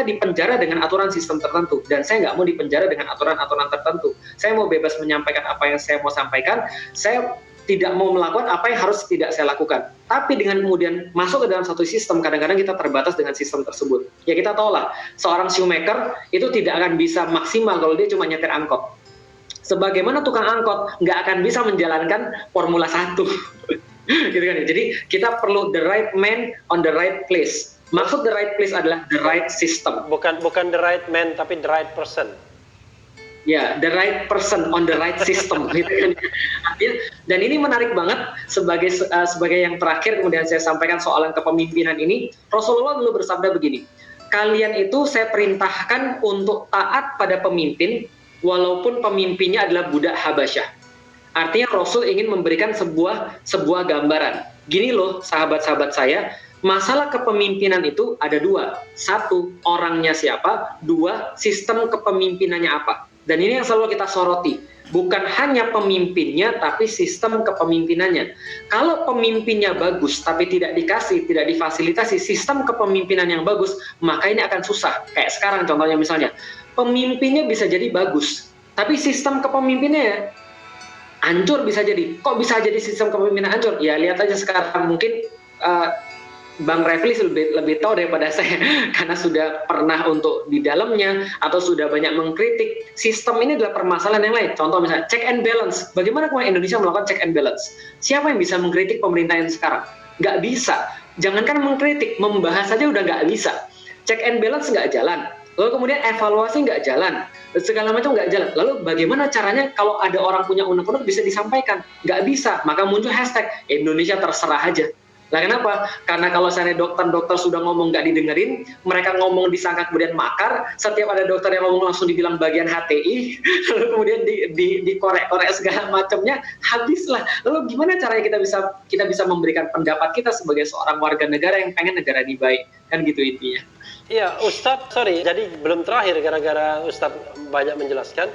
dipenjara dengan aturan sistem tertentu, dan saya nggak mau dipenjara dengan aturan-aturan tertentu. Saya mau bebas menyampaikan apa yang saya mau sampaikan. Saya tidak mau melakukan apa yang harus tidak saya lakukan. Tapi dengan kemudian masuk ke dalam satu sistem, kadang-kadang kita terbatas dengan sistem tersebut. Ya kita tahu lah, seorang shoemaker itu tidak akan bisa maksimal kalau dia cuma nyetir angkot. Sebagaimana tukang angkot nggak akan bisa menjalankan Formula 1. Gitu kan ya. Jadi kita perlu the right man on the right place. Maksud the right place adalah the right system. Bukan the right man, tapi the right person. Ya, the right person on the right system, gitu kan. Dan ini menarik banget sebagai yang terakhir kemudian saya sampaikan soalan kepemimpinan ini. Rasulullah dulu bersabda begini, kalian itu saya perintahkan untuk taat pada pemimpin walaupun pemimpinnya adalah budak Habasyah. Artinya Rasul ingin memberikan sebuah gambaran. Gini loh sahabat-sahabat saya, masalah kepemimpinan itu ada dua. Satu, orangnya siapa. Dua, sistem kepemimpinannya apa. Dan ini yang selalu kita soroti. Bukan hanya pemimpinnya, tapi sistem kepemimpinannya. Kalau pemimpinnya bagus, tapi tidak difasilitasi sistem kepemimpinan yang bagus, maka ini akan susah. Kayak sekarang contohnya misalnya, pemimpinnya bisa jadi bagus, tapi sistem kepemimpinannya hancur bisa jadi. Kok bisa jadi sistem kepemimpinan hancur? Ya lihat aja sekarang, mungkin Bang Refli lebih tahu daripada saya karena sudah pernah untuk di dalamnya atau sudah banyak mengkritik. Sistem ini adalah permasalahan yang lain. Contoh misalnya check and balance. Bagaimana kemudian Indonesia melakukan check and balance? Siapa yang bisa mengkritik pemerintahan sekarang? Nggak bisa. Jangankan mengkritik, membahas saja udah nggak bisa. Check and balance nggak jalan. Lalu kemudian evaluasi nggak jalan. Segala macam nggak jalan. Lalu bagaimana caranya kalau ada orang punya unek-unek bisa disampaikan? Nggak bisa. Maka muncul hashtag Indonesia terserah aja. Lah kenapa? Karena kalau misalnya dokter-dokter sudah ngomong nggak didengerin, mereka ngomong disangka kemudian makar, setiap ada dokter yang ngomong langsung dibilang bagian HTI, lalu kemudian dikorek-korek segala macamnya, habislah. Lalu gimana caranya kita bisa memberikan pendapat kita sebagai seorang warga negara yang pengen negara ini baik? Kan gitu intinya. Iya, Ustadz, sorry, jadi belum terakhir gara-gara Ustadz banyak menjelaskan.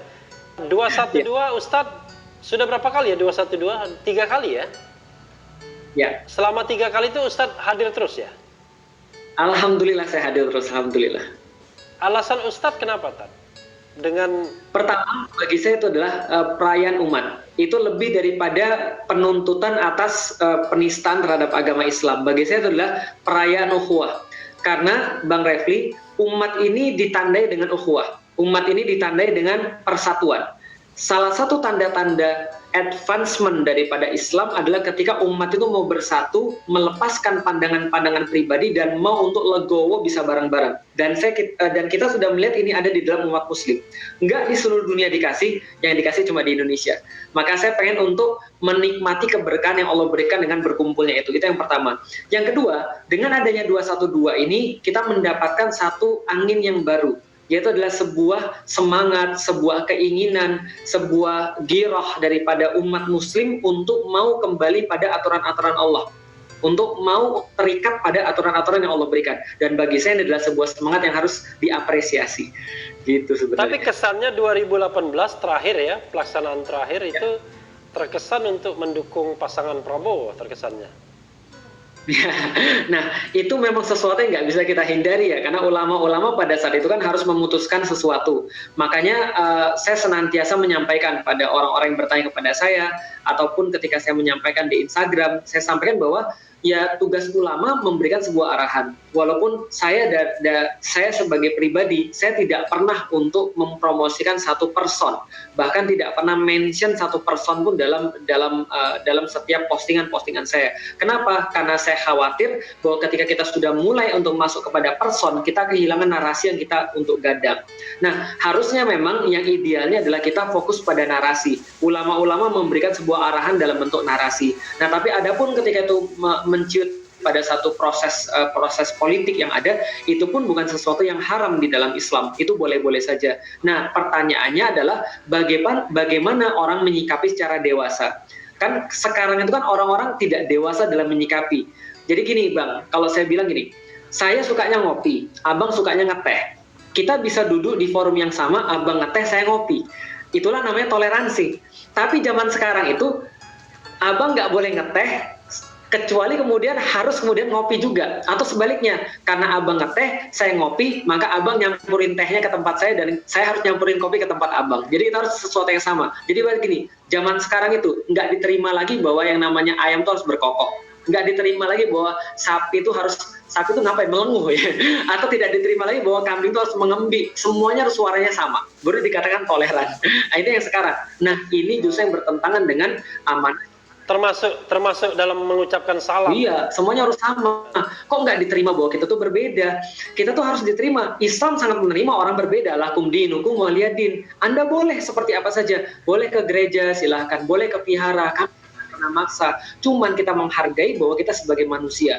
212 Ustadz sudah berapa kali ya 212? 3 kali ya? Ya. Selama 3 kali itu Ustadz hadir terus ya? Alhamdulillah saya hadir terus, alhamdulillah. Alasan Ustadz kenapa, Tad? Pertama bagi saya itu adalah perayaan umat. Itu lebih daripada penuntutan atas penistaan terhadap agama Islam. Bagi saya itu adalah perayaan ukhuwah. Karena Bang Refli, umat ini ditandai dengan ukhuwah. Umat ini ditandai dengan persatuan. Salah satu tanda-tanda advancement daripada Islam adalah ketika umat itu mau bersatu, melepaskan pandangan-pandangan pribadi dan mau untuk legowo bisa bareng-bareng. Dan kita sudah melihat ini ada di dalam umat Muslim. Enggak di seluruh dunia dikasih, yang dikasih cuma di Indonesia. Maka saya pengen untuk menikmati keberkahan yang Allah berikan dengan berkumpulnya itu. Itu yang pertama. Yang kedua, dengan adanya 212 ini kita mendapatkan satu angin yang baru. Yaitu adalah sebuah semangat, sebuah keinginan, sebuah giroh daripada umat muslim untuk mau kembali pada aturan-aturan Allah. Untuk mau terikat pada aturan-aturan yang Allah berikan. Dan bagi saya ini adalah sebuah semangat yang harus diapresiasi. Gitu sebenarnya. Tapi kesannya 2018 terakhir ya, pelaksanaan terakhir itu terkesan untuk mendukung pasangan Prabowo terkesannya. Nah, itu memang sesuatu yang nggak bisa kita hindari ya, karena ulama-ulama pada saat itu kan harus memutuskan sesuatu. Makanya saya senantiasa menyampaikan pada orang-orang yang bertanya kepada saya, ataupun ketika saya menyampaikan di Instagram, saya sampaikan bahwa ya tugas ulama memberikan sebuah arahan. Walaupun saya sebagai pribadi, saya tidak pernah untuk mempromosikan satu person, bahkan tidak pernah mention satu person pun dalam setiap postingan saya. Kenapa? Karena saya khawatir bahwa ketika kita sudah mulai untuk masuk kepada person, kita kehilangan narasi yang kita untuk gadang. Nah, harusnya memang yang idealnya adalah kita fokus pada narasi. Ulama-ulama memberikan sebuah arahan dalam bentuk narasi. Nah, tapi adapun ketika itu menciut pada satu proses politik yang ada, itu pun bukan sesuatu yang haram di dalam Islam. Itu boleh-boleh saja. Nah, pertanyaannya adalah bagaimana orang menyikapi secara dewasa. Kan sekarang itu kan orang-orang tidak dewasa dalam menyikapi. Jadi gini Bang, kalau saya bilang gini, saya sukanya ngopi, Abang sukanya ngeteh. Kita bisa duduk di forum yang sama, Abang ngeteh, saya ngopi. Itulah namanya toleransi. Tapi zaman sekarang itu, Abang nggak boleh ngeteh, kecuali kemudian harus ngopi juga, atau sebaliknya, karena Abang ngeteh, saya ngopi, maka Abang nyampurin tehnya ke tempat saya dan saya harus nyampurin kopi ke tempat Abang. Jadi itu harus sesuatu yang sama. Jadi begini, zaman sekarang itu nggak diterima lagi bahwa yang namanya ayam itu harus berkokok, nggak diterima lagi bahwa sapi itu ngapain melenguh ya, atau tidak diterima lagi bahwa kambing itu harus mengembik. Semuanya harus suaranya sama, baru dikatakan toleran. Nah, itu yang sekarang. Nah, ini justru yang bertentangan dengan amanah. Termasuk dalam mengucapkan salam. Iya, semuanya harus sama. Kok nggak diterima bahwa kita tuh berbeda? Kita tuh harus diterima. Islam sangat menerima orang berbeda. Lakum dinukum waliyadin. Anda boleh seperti apa saja. Boleh ke gereja, silahkan. Boleh ke vihara. Kami tidak pernah maksa. Cuman kita menghargai bahwa kita sebagai manusia.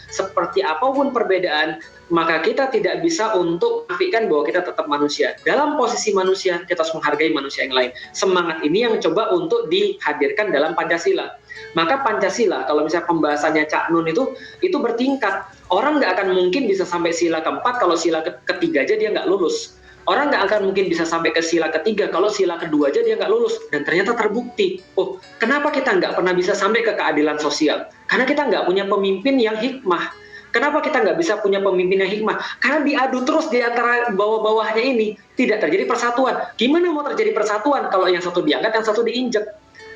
Seperti apapun perbedaan, maka kita tidak bisa untuk menafikan bahwa kita tetap manusia. Dalam posisi manusia, kita harus menghargai manusia yang lain. Semangat ini yang coba untuk dihadirkan dalam Pancasila. Maka Pancasila, kalau misalnya pembahasannya Cak Nun itu bertingkat. Orang nggak akan mungkin bisa sampai sila keempat kalau sila ketiga aja dia nggak lulus. Orang nggak akan mungkin bisa sampai ke sila ketiga kalau sila kedua aja dia nggak lulus. Dan ternyata terbukti. Oh, kenapa kita nggak pernah bisa sampai ke keadilan sosial? Karena kita nggak punya pemimpin yang hikmah. Kenapa kita nggak bisa punya pemimpin yang hikmah? Karena diadu terus di antara bawah-bawahnya ini. Tidak terjadi persatuan. Gimana mau terjadi persatuan kalau yang satu diangkat, yang satu diinjek?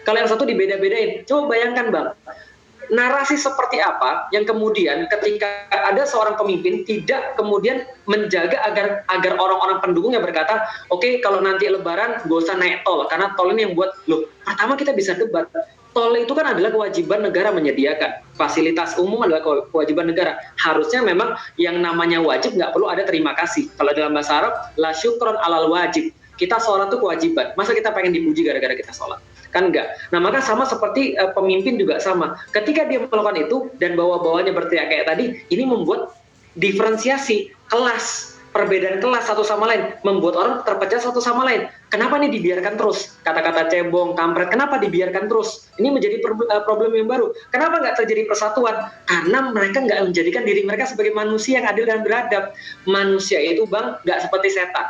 Kalau yang satu dibeda-bedain. Coba bayangkan Bang. Narasi seperti apa yang kemudian ketika ada seorang pemimpin tidak kemudian menjaga agar orang-orang pendukungnya berkata, oke, kalau nanti lebaran gak usah naik tol, karena tol ini yang buat, loh, pertama kita bisa debat. Tol itu kan adalah kewajiban negara menyediakan. Fasilitas umum adalah kewajiban negara. Harusnya memang yang namanya wajib nggak perlu ada terima kasih. Kalau dalam bahasa Arab, la syukron alal wajib. Kita sholat itu kewajiban. Masa kita pengen dipuji gara-gara kita sholat? Kan enggak. Nah, maka sama seperti pemimpin juga sama. Ketika dia melakukan itu dan bawa-bawanya berteriak kayak tadi, ini membuat diferensiasi kelas, perbedaan kelas satu sama lain, membuat orang terpecah satu sama lain. Kenapa nih dibiarkan terus? Kata-kata cebong, kampret, kenapa dibiarkan terus? Ini menjadi problem yang baru. Kenapa nggak terjadi persatuan? Karena mereka nggak menjadikan diri mereka sebagai manusia yang adil dan beradab. Manusia itu, Bang, nggak seperti setan.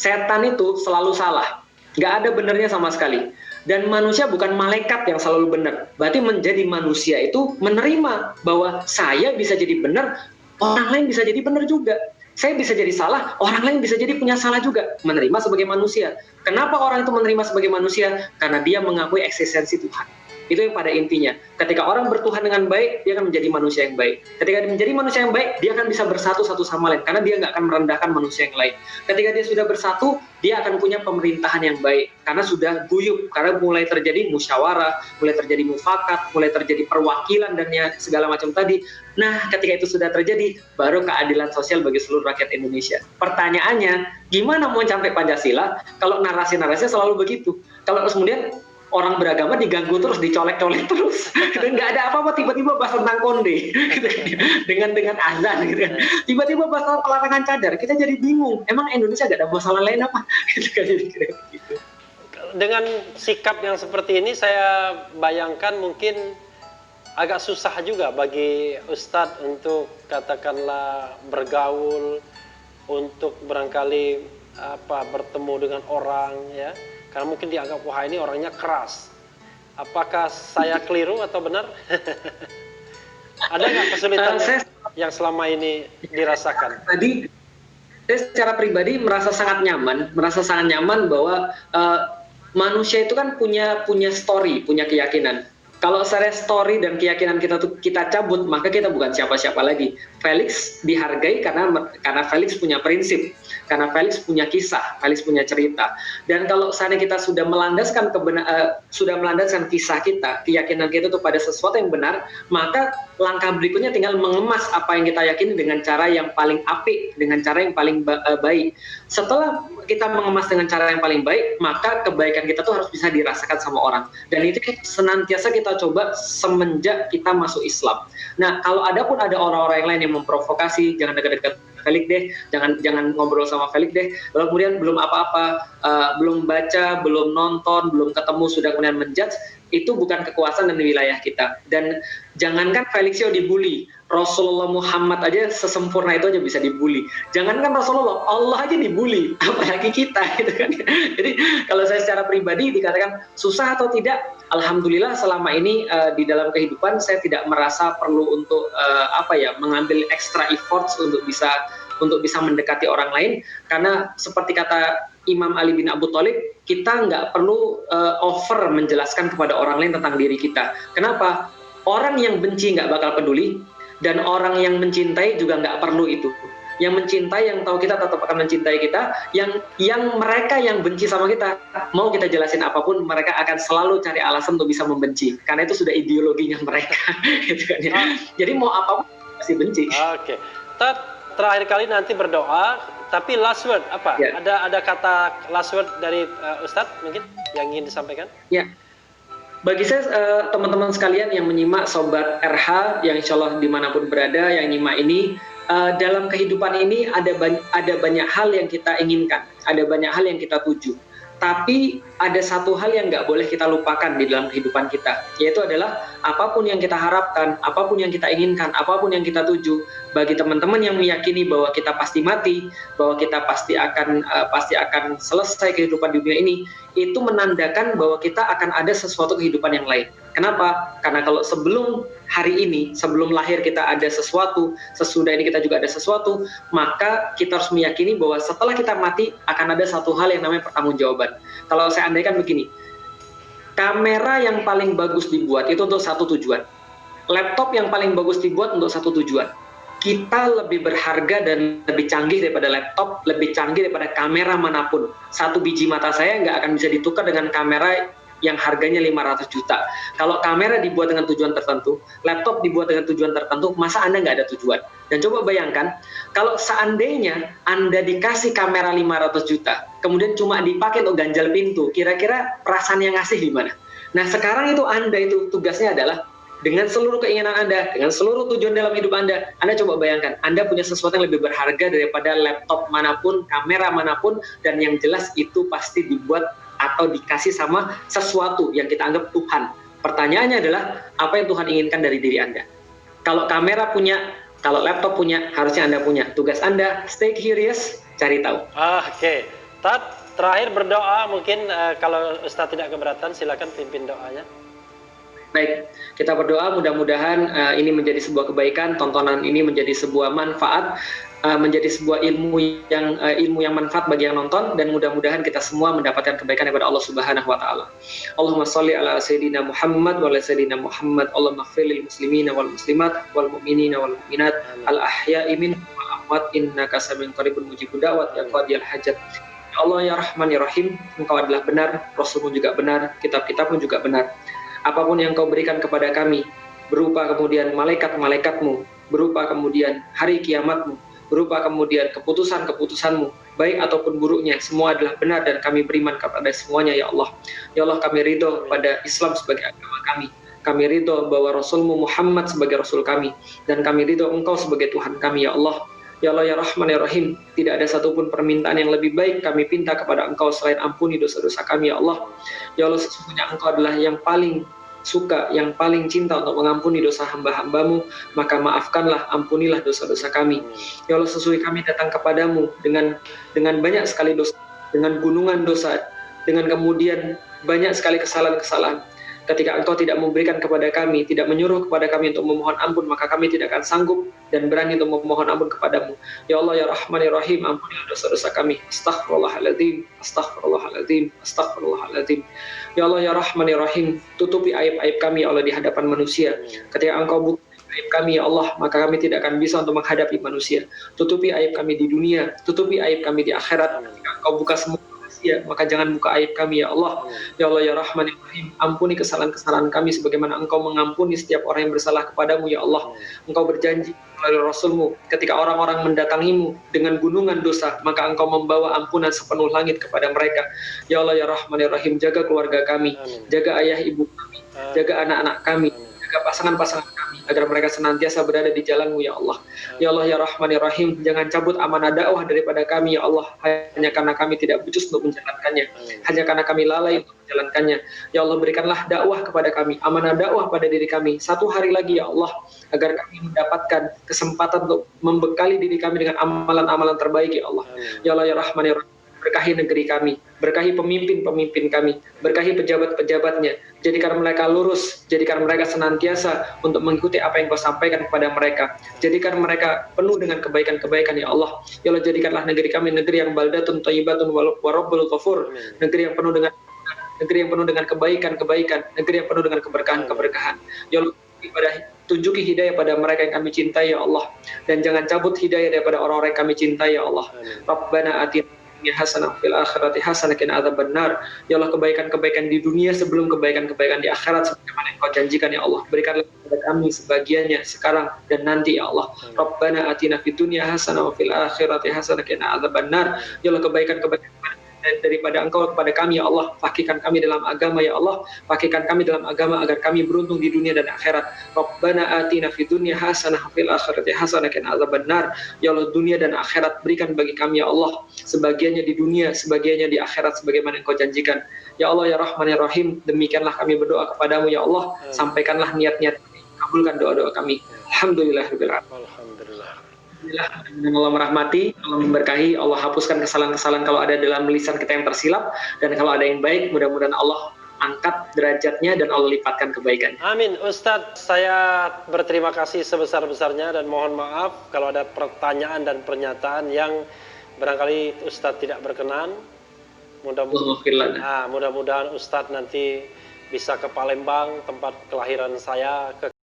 Setan itu selalu salah. Nggak ada benernya sama sekali. Dan manusia bukan malaikat yang selalu benar. Berarti menjadi manusia itu menerima bahwa saya bisa jadi benar, orang lain bisa jadi benar juga. Saya bisa jadi salah, orang lain bisa jadi punya salah juga. Menerima sebagai manusia. Kenapa orang itu menerima sebagai manusia? Karena dia mengakui eksistensi Tuhan. Itu yang pada intinya. Ketika orang bertuhan dengan baik, dia akan menjadi manusia yang baik. Ketika dia menjadi manusia yang baik, dia akan bisa bersatu satu sama lain. Karena dia nggak akan merendahkan manusia yang lain. Ketika dia sudah bersatu, dia akan punya pemerintahan yang baik. Karena sudah guyup. Karena mulai terjadi musyawarah, mulai terjadi mufakat, mulai terjadi perwakilan dan segala macam tadi. Nah, ketika itu sudah terjadi, baru keadilan sosial bagi seluruh rakyat Indonesia. Pertanyaannya, gimana mau sampai Pancasila kalau narasi-narasinya selalu begitu? Kalau kemudian orang beragama diganggu terus, dicolek-colek terus, dan nggak ada apa-apa, tiba-tiba bahas tentang konde, dengan azan, gitu kan. Tiba-tiba bahas tentang pelarangan cadar, kita jadi bingung. Emang Indonesia nggak ada masalah lain apa? Gitu. Dengan sikap yang seperti ini, saya bayangkan mungkin agak susah juga bagi Ustadz untuk katakanlah bergaul, untuk barangkali bertemu dengan orang, ya. Karena mungkin dianggap, wah ini orangnya keras. Apakah saya keliru atau benar? Ada nggak kesulitan yang selama ini dirasakan? Tadi saya secara pribadi merasa sangat nyaman bahwa manusia itu kan punya story, punya keyakinan. Kalau saya story dan keyakinan kita cabut, maka kita bukan siapa-siapa lagi. Felix dihargai karena Felix punya prinsip, karena Felix punya kisah, Felix punya cerita. Dan kalau seandainya kita sudah melandaskan kisah kita, keyakinan kita itu pada sesuatu yang benar, maka langkah berikutnya tinggal mengemas apa yang kita yakini dengan cara yang paling apik, dengan cara yang paling baik. Setelah kita mengemas dengan cara yang paling baik, maka kebaikan kita tuh harus bisa dirasakan sama orang. Dan itu senantiasa kita coba semenjak kita masuk Islam. Nah, kalau ada orang-orang yang lain yang memprovokasi, jangan dekat-dekat Felix deh, jangan ngobrol sama Felix deh. Lalu kemudian belum apa-apa, belum baca, belum nonton, belum ketemu, sudah kemudian menjudge, itu bukan kekuasaan dan wilayah kita. Dan jangankan Felixio dibully, Rasulullah Muhammad aja sesempurna itu aja bisa dibully. Jangankan Rasulullah, Allah aja dibully, apalagi kita, gitu kan. Jadi kalau saya secara pribadi dikatakan susah atau tidak, alhamdulillah selama ini di dalam kehidupan saya tidak merasa perlu untuk mengambil extra efforts untuk bisa mendekati orang lain, karena seperti kata Imam Ali bin Abu Thalib, kita nggak perlu over menjelaskan kepada orang lain tentang diri kita. Kenapa? Orang yang benci nggak bakal peduli, dan orang yang mencintai juga nggak perlu itu. Yang mencintai, yang tahu kita tetap akan mencintai kita. Yang mereka yang benci sama kita, mau kita jelasin apapun, mereka akan selalu cari alasan untuk bisa membenci, karena itu sudah ideologinya mereka. Gitu kan, ya. Jadi mau apapun pasti benci. Oke. Terakhir kali nanti berdoa, tapi last word apa? Ya. Ada kata last word dari Ustadz mungkin yang ingin disampaikan? Ya. Bagi saya teman-teman sekalian yang menyimak Sobat RH, yang insya Allah dimanapun berada, yang nyimak ini, dalam kehidupan ini ada banyak hal yang kita inginkan, ada banyak hal yang kita tuju. Tapi ada satu hal yang nggak boleh kita lupakan di dalam kehidupan kita, yaitu adalah apapun yang kita harapkan, apapun yang kita inginkan, apapun yang kita tuju, bagi teman-teman yang meyakini bahwa kita pasti mati, bahwa kita pasti akan selesai kehidupan di dunia ini, itu menandakan bahwa kita akan ada sesuatu kehidupan yang lain. Kenapa? Karena kalau sebelum hari ini, sebelum lahir kita ada sesuatu, sesudah ini kita juga ada sesuatu, maka kita harus meyakini bahwa setelah kita mati akan ada satu hal yang namanya pertanggungjawaban. Kalau saya andaikan begini, kamera yang paling bagus dibuat itu untuk satu tujuan, laptop yang paling bagus dibuat untuk satu tujuan. Kita lebih berharga dan lebih canggih daripada laptop, lebih canggih daripada kamera manapun. Satu biji mata saya nggak akan bisa ditukar dengan kamera yang harganya 500 juta. Kalau kamera dibuat dengan tujuan tertentu, laptop dibuat dengan tujuan tertentu, masa Anda nggak ada tujuan? Dan coba bayangkan, kalau seandainya Anda dikasih kamera 500 juta, kemudian cuma dipakai untuk ganjal pintu, kira-kira perasaan yang ngasih gimana? Nah sekarang itu Anda itu tugasnya adalah dengan seluruh keinginan Anda, dengan seluruh tujuan dalam hidup Anda coba bayangkan, Anda punya sesuatu yang lebih berharga daripada laptop manapun, kamera manapun, dan yang jelas itu pasti dibuat atau dikasih sama sesuatu yang kita anggap Tuhan. Pertanyaannya adalah, apa yang Tuhan inginkan dari diri Anda? Kalau kamera punya, kalau laptop punya, harusnya Anda punya. Tugas Anda, stay curious, cari tahu. Oke. Terakhir berdoa, mungkin kalau Ustadz tidak keberatan, silakan pimpin doanya. Baik, kita berdoa mudah-mudahan ini menjadi sebuah kebaikan, tontonan ini menjadi sebuah manfaat, menjadi sebuah ilmu yang manfaat bagi yang nonton, dan mudah-mudahan kita semua mendapatkan kebaikan daripada Allah Subhanahu wa taala. Allahumma shalli ala sayyidina Muhammad wa ala sayyidina Muhammad. Allahumma ighfir lil muslimina wal muslimat wal mu'minina wal mu'minat al ahya'i minhum wal amwat innaka samiun qaribun mujibud da'wat ya qadiyal hajat. Ya Allah ya Rahman ya Rahim, Engkau adalah benar, Rasulmu juga benar, kitab-kitabmu juga benar. Apapun yang Kau berikan kepada kami, berupa kemudian malaikat-malaikatmu, berupa kemudian hari kiamatmu, berupa kemudian keputusan-keputusanmu, baik ataupun buruknya, semua adalah benar dan kami beriman kepada semuanya ya Allah. Ya Allah, kami ridho pada Islam sebagai agama kami ridho bahwa Rasulmu Muhammad sebagai Rasul kami, dan kami ridho Engkau sebagai Tuhan kami ya Allah. Ya Allah ya Rahman ya Rahim, tidak ada satupun permintaan yang lebih baik kami pinta kepada Engkau selain ampuni dosa-dosa kami ya Allah. Ya Allah, sesungguhnya Engkau adalah yang paling suka, yang paling cinta untuk mengampuni dosa hamba-hambamu, maka maafkanlah, ampunilah dosa-dosa kami. Ya Allah, sesungguhnya kami datang kepadamu dengan banyak sekali dosa, dengan gunungan dosa, dengan kemudian banyak sekali kesalahan-kesalahan. Ketika Engkau tidak memberikan kepada kami, tidak menyuruh kepada kami untuk memohon ampun, maka kami tidak akan sanggup dan berani untuk memohon ampun kepadamu. Ya Allah ya Rahman ya Rahim, ampunilah dosa-dosa kami. Astaghfirullahaladzim, astaghfirullahaladzim, astaghfirullahaladzim. Ya Allah ya Rahman ya Rahim, tutupi aib-aib kami ya Allah di hadapan manusia. Ketika Engkau buka aib kami ya Allah, maka kami tidak akan bisa untuk menghadapi manusia. Tutupi aib kami di dunia, tutupi aib kami di akhirat. Ketika Engkau buka semua manusia, maka jangan buka aib kami ya Allah. Ya Allah ya Rahman ya Rahim, ampuni kesalahan-kesalahan kami sebagaimana Engkau mengampuni setiap orang yang bersalah kepadamu ya Allah. Engkau berjanji melalui Rasulmu, ketika orang-orang mendatangimu dengan gunungan dosa, maka Engkau membawa ampunan sepenuh langit kepada mereka. Ya Allah ya Rahman ya Rahim, jaga keluarga kami, jaga ayah ibu kami, jaga anak-anak kami, jaga pasangan-pasangan kami, agar mereka senantiasa berada di jalan-Mu ya Allah. Ya Allah ya Rahman ya Rahim, jangan cabut amanah dakwah daripada kami ya Allah, hanya karena kami tidak becus untuk menjalankannya, hanya karena kami lalai untuk menjalankannya. Ya Allah, berikanlah dakwah kepada kami, amanah dakwah pada diri kami satu hari lagi ya Allah, agar kami mendapatkan kesempatan untuk membekali diri kami dengan amalan-amalan terbaik ya Allah. Ya Allah ya Rahman ya Rahim, berkahi negeri kami, berkahi pemimpin-pemimpin kami, berkahi pejabat-pejabatnya, jadikan mereka lurus, jadikan mereka senantiasa untuk mengikuti apa yang Kau sampaikan kepada mereka, jadikan mereka penuh dengan kebaikan-kebaikan ya Allah. Ya Allah, jadikanlah negeri kami negeri yang baldatun thayyibatun wa rabbul ghafur, negeri yang penuh dengan kebaikan-kebaikan, negeri yang penuh dengan keberkahan-keberkahan. Ya Allah, tunjuki hidayah pada mereka yang kami cintai ya Allah, dan jangan cabut hidayah daripada orang-orang yang kami cintai ya Allah. Rabbana atina hasanah fil akhirati hasanah qina adzabannar. Ya Allah, kebaikan-kebaikan di dunia sebelum kebaikan-kebaikan di akhirat sebagaimana yang Kau janjikan ya Allah. Berikanlah kepada kami sebagiannya sekarang dan nanti ya Allah. Rabbana atina fid dunya hasanah wa fil akhirati hasanah qina adzabannar. Ya Allah, kebaikan-kebaikan daripada Engkau kepada kami ya Allah, fakihkan kami dalam agama ya Allah, fakihkan kami dalam agama agar kami beruntung di dunia dan akhirat. Rabbana atina fid dunya hasanah wa fil akhirati hasanah qina adzabannar. Ya Allah, dunia dan akhirat berikan bagi kami ya Allah, sebagiannya di dunia, sebagiannya di akhirat sebagaimana Engkau janjikan. Ya Allah ya Rahman ya Rahim, demikianlah kami berdoa kepadamu ya Allah, sampaikanlah niat-niat kami, kabulkan doa-doa kami. Alhamdulillahirabbil alamin. Allah merahmati, Allah memberkahi, Allah hapuskan kesalahan-kesalahan kalau ada dalam lisan kita yang tersilap, dan kalau ada yang baik, mudah-mudahan Allah angkat derajatnya dan Allah lipatkan kebaikan. Amin. Ustadz, saya berterima kasih sebesar-besarnya dan mohon maaf kalau ada pertanyaan dan pernyataan yang barangkali Ustadz tidak berkenan. Mudah-mudahan Ustadz nanti bisa ke Palembang, tempat kelahiran saya, ke